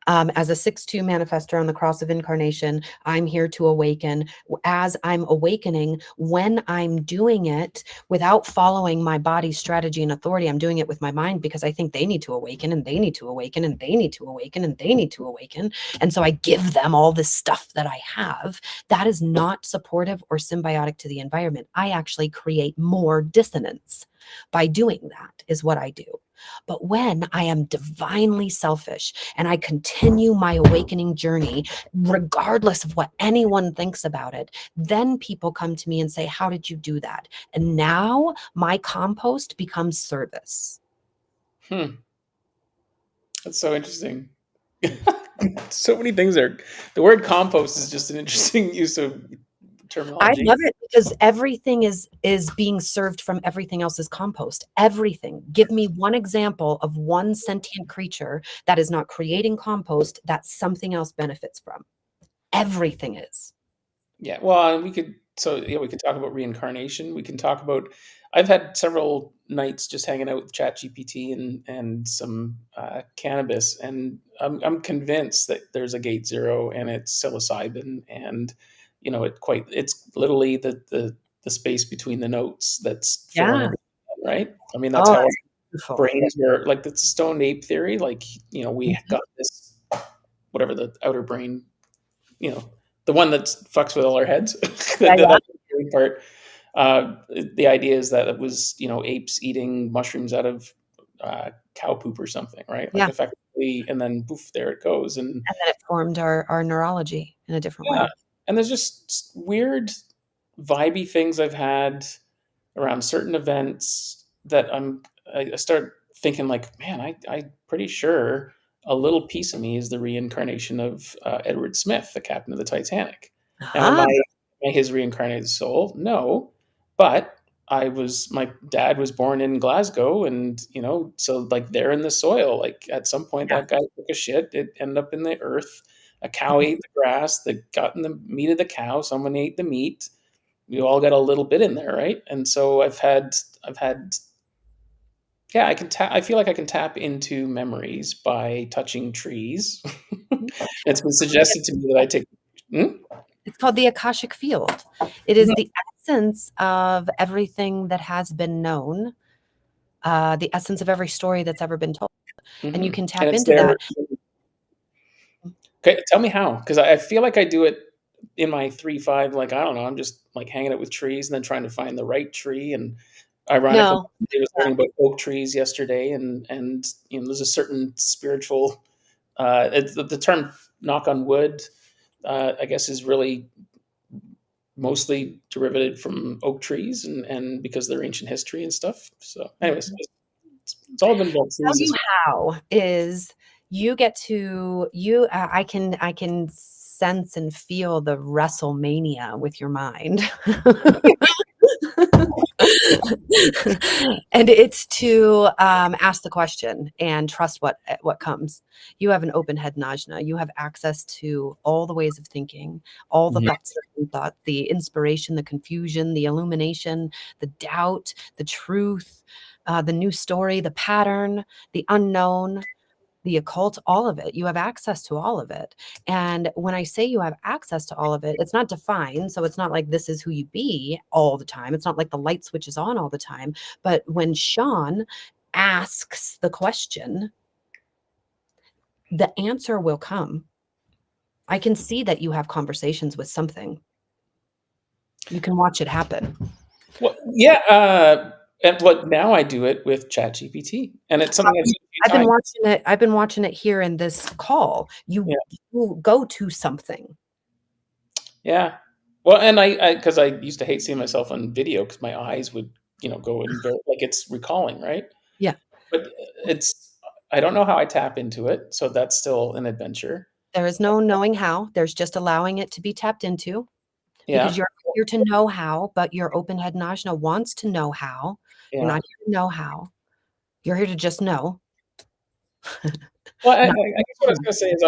As a 6-2 manifester on the cross of incarnation, I'm here to awaken. As I'm awakening, when I'm doing it without following my body's strategy and authority, I'm doing it with my mind because I think they need to awaken and they need to awaken and they need to awaken and they need to awaken. And so I give them all this stuff that I have. That is not supportive or symbiotic to the environment. I actually create more dissonance by doing that, is what I do. But when I am divinely selfish and I continue my awakening journey, regardless of what anyone thinks about it, then people come to me and say, "How did you do that?" And now my compost becomes service. hmm, that's so interesting. So many things are. The word compost is just an interesting use of I terminology. love it because everything is being served from everything else's compost. Everything. Give me one example of one sentient creature that is not creating compost that something else benefits from. Everything is. Yeah, well, and we could yeah, we could talk about reincarnation. We can talk about I've had several nights just hanging out with ChatGPT and some cannabis, and I'm convinced that there's a gate zero and it's psilocybin, and it's literally the space between the notes that's Yeah. 400, right? I mean, that's Oh, how. Beautiful. brains were like the stoned ape theory. Like, we Mhm. got this, whatever the outer brain, you know, the one that fucks with all our heads. Yeah, yeah. That's the theory part. Uh, the idea is that it was, apes eating mushrooms out of cow poop or something, right? Like Yeah. effectively, and then poof, there it goes. And And then it formed our neurology in a different yeah, way. and there's just weird vibey things I've had around certain events that I start thinking like, man, I'm pretty sure a little piece of me is the reincarnation of Edward Smith, the captain of the Titanic. Now, Ah, am I his reincarnated soul? No, but my dad was born in Glasgow, and so like they're in the soil. Like at some point, yeah. that guy took a shit. It ended up in the earth. A cow ate the grass. That got in the meat of the cow. Someone ate the meat. We all got a little bit in there, right? And so I've had yeah, I feel like I can tap into memories by touching trees. It's been suggested to me that I take. Hmm? It's called the Akashic Field. It is the essence of everything that has been known, the essence of every story that's ever been told, and you Mm-hmm. can And tap it's into there. that. Okay, tell me how, because I feel like I do it in my 3-5. Like I don't know, I'm just like hanging out with trees and then trying to find the right tree. And ironically, No. I was learning about oak trees yesterday, and there's a certain spiritual. The term "knock on wood," I guess, is really mostly derivative from oak trees, and because of their ancient history and stuff. So, anyways, Mhm. it's all been about Tell trees you this. how is you get to you I can sense and feel the WrestleMania with your mind. And it's to ask the question and trust what comes. You have an open head, Najna. You have access to all the ways of thinking, all the Mhm. thoughts that you thought, the inspiration, the confusion, the illumination, the doubt, the truth, the new story, the pattern, the unknown, the occult, all of it. You have access to all of it. And when I say you have access to all of it, it's not defined. So it's not like this is who you be all the time. It's not like the light switch is on all the time. But when Sean asks the question, the answer will come. I can see that you have conversations with something. You can watch it happen. Well, yeah, and what now I do it with ChatGPT, and it's something I've seen a few I've been times. watching it. I've been watching it here in this call. Yeah, You go to something. yeah. Well, and because I used to hate seeing myself on video because my eyes would, go in very like it's recalling, right? Yeah. But it's I don't know how I tap into it, so that's still an adventure. There is no knowing how. There's just allowing it to be tapped into. Because Yeah, you're here to know how, but your open head Najna wants to know how. You're yeah. not here to know how. You're here to just know. Well, I Not guess what I was gonna say is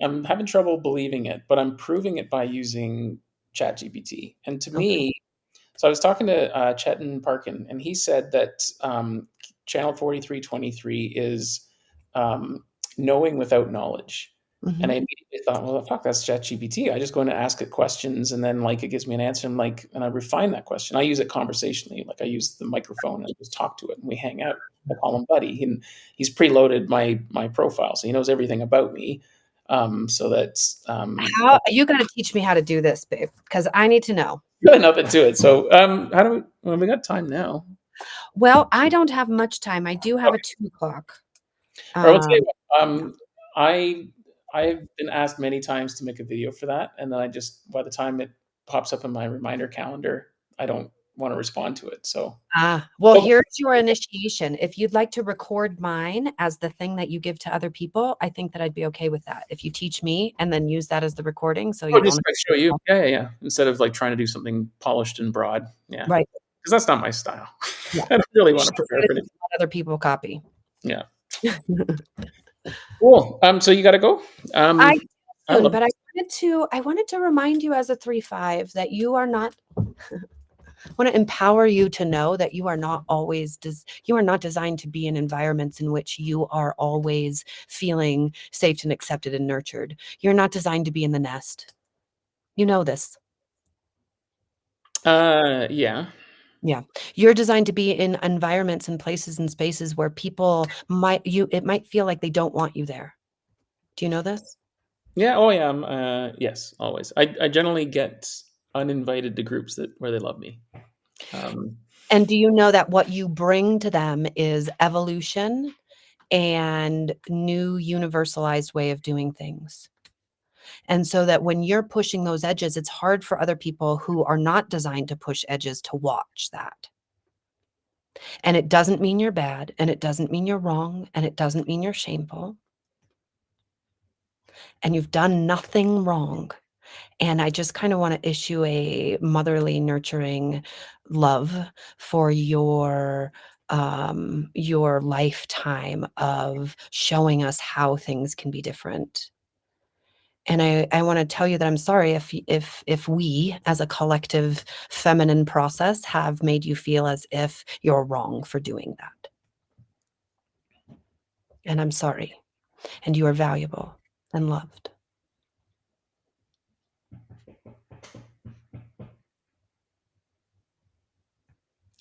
I'm having trouble believing it, but I'm proving it by using ChatGPT. And to okay. me, so I was talking to Chetan Parkin, and he said that channel 4323 is knowing without knowledge. And I Mhm. immediately thought, well, fuck, that's ChatGPT. I just go in and ask it questions, and then like it gives me an answer, and I refine that question. I use it conversationally, like I use the microphone and I just talk to it, and we hang out. I call him buddy, and he's preloaded my profile, so he knows everything about me. So that's How you gotta teach me how to do this, babe, because I need to know. really nothing to it. So how do we? Well, we got time now. Well, I don't have much time. I do have a 2 o'clock. Or let's say, Yeah. I I've been asked many times to make a video for that, and then I just by the time it pops up in my reminder calendar, I don't want to respond to it. So, Well, oh, here's your initiation. If you'd like to record mine as the thing that you give to other people, I think that I'd be okay with that. If you teach me and then use that as the recording, so you or don't just like show you, yeah, yeah, yeah. Instead of like trying to do something polished and broad, yeah, right. because that's not my style. Yeah. I don't really want to Show prepare it for it. and let other people copy. Yeah, cool. So you got to go. I I soon, love. but I wanted to remind you as a 3-5 that you are not I want to empower you to know that you are not always you are not designed to be in environments in which you are always feeling safe and accepted and nurtured. You're not designed to be in the nest. You know this. Yeah. Yeah. You're designed to be in environments and places and spaces where people it might feel like they don't want you there. Do you know this? Yeah. Oh, yeah. Yes, always. I generally get uninvited to groups where they love me. Um, And do you know that what you bring to them is evolution and new universalized way of doing things? And so that when you're pushing those edges, it's hard for other people who are not designed to push edges to watch that. And it doesn't mean you're bad, and it doesn't mean you're wrong, and it doesn't mean you're shameful. And you've done nothing wrong. And I just kind of want to issue a motherly, nurturing love for your lifetime of showing us how things can be different. And I want to tell you that I'm sorry if we as a collective feminine process have made you feel as if you're wrong for doing that. And I'm sorry. And you are valuable and loved.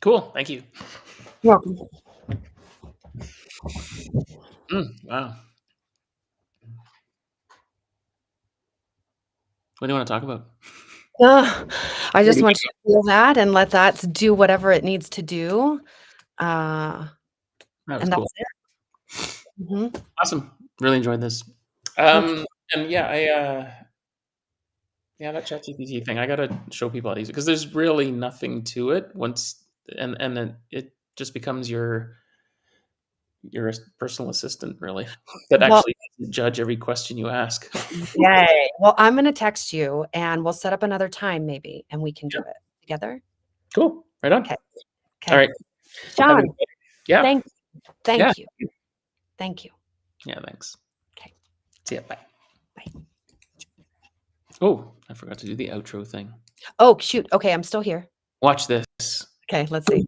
cool. Thank you. You're welcome. Wow. What do you want to talk about? I Where just do want you to feel that and let that do whatever it needs to do. Uh, That was and cool. that's it. Mhm. Awesome. Really enjoyed this. That's And yeah, that ChatGPT thing, I gotta show people how to use it because there's really nothing to it once, and then it just becomes your personal assistant, really, that well, actually doesn't judge every question you ask. yay. Well, I'm gonna text you, and we'll set up another time maybe, and we can do Yeah, it together. cool. Right on. Okay. All Okay. right. Have a good Sean, day. Yeah. thank Yeah. thank you. Thank you. Yeah. Thanks. Okay. See ya. Bye. Bye. Oh, I forgot to do the outro thing. Oh, shoot. Okay, I'm still here. Watch this. Okay, let's see.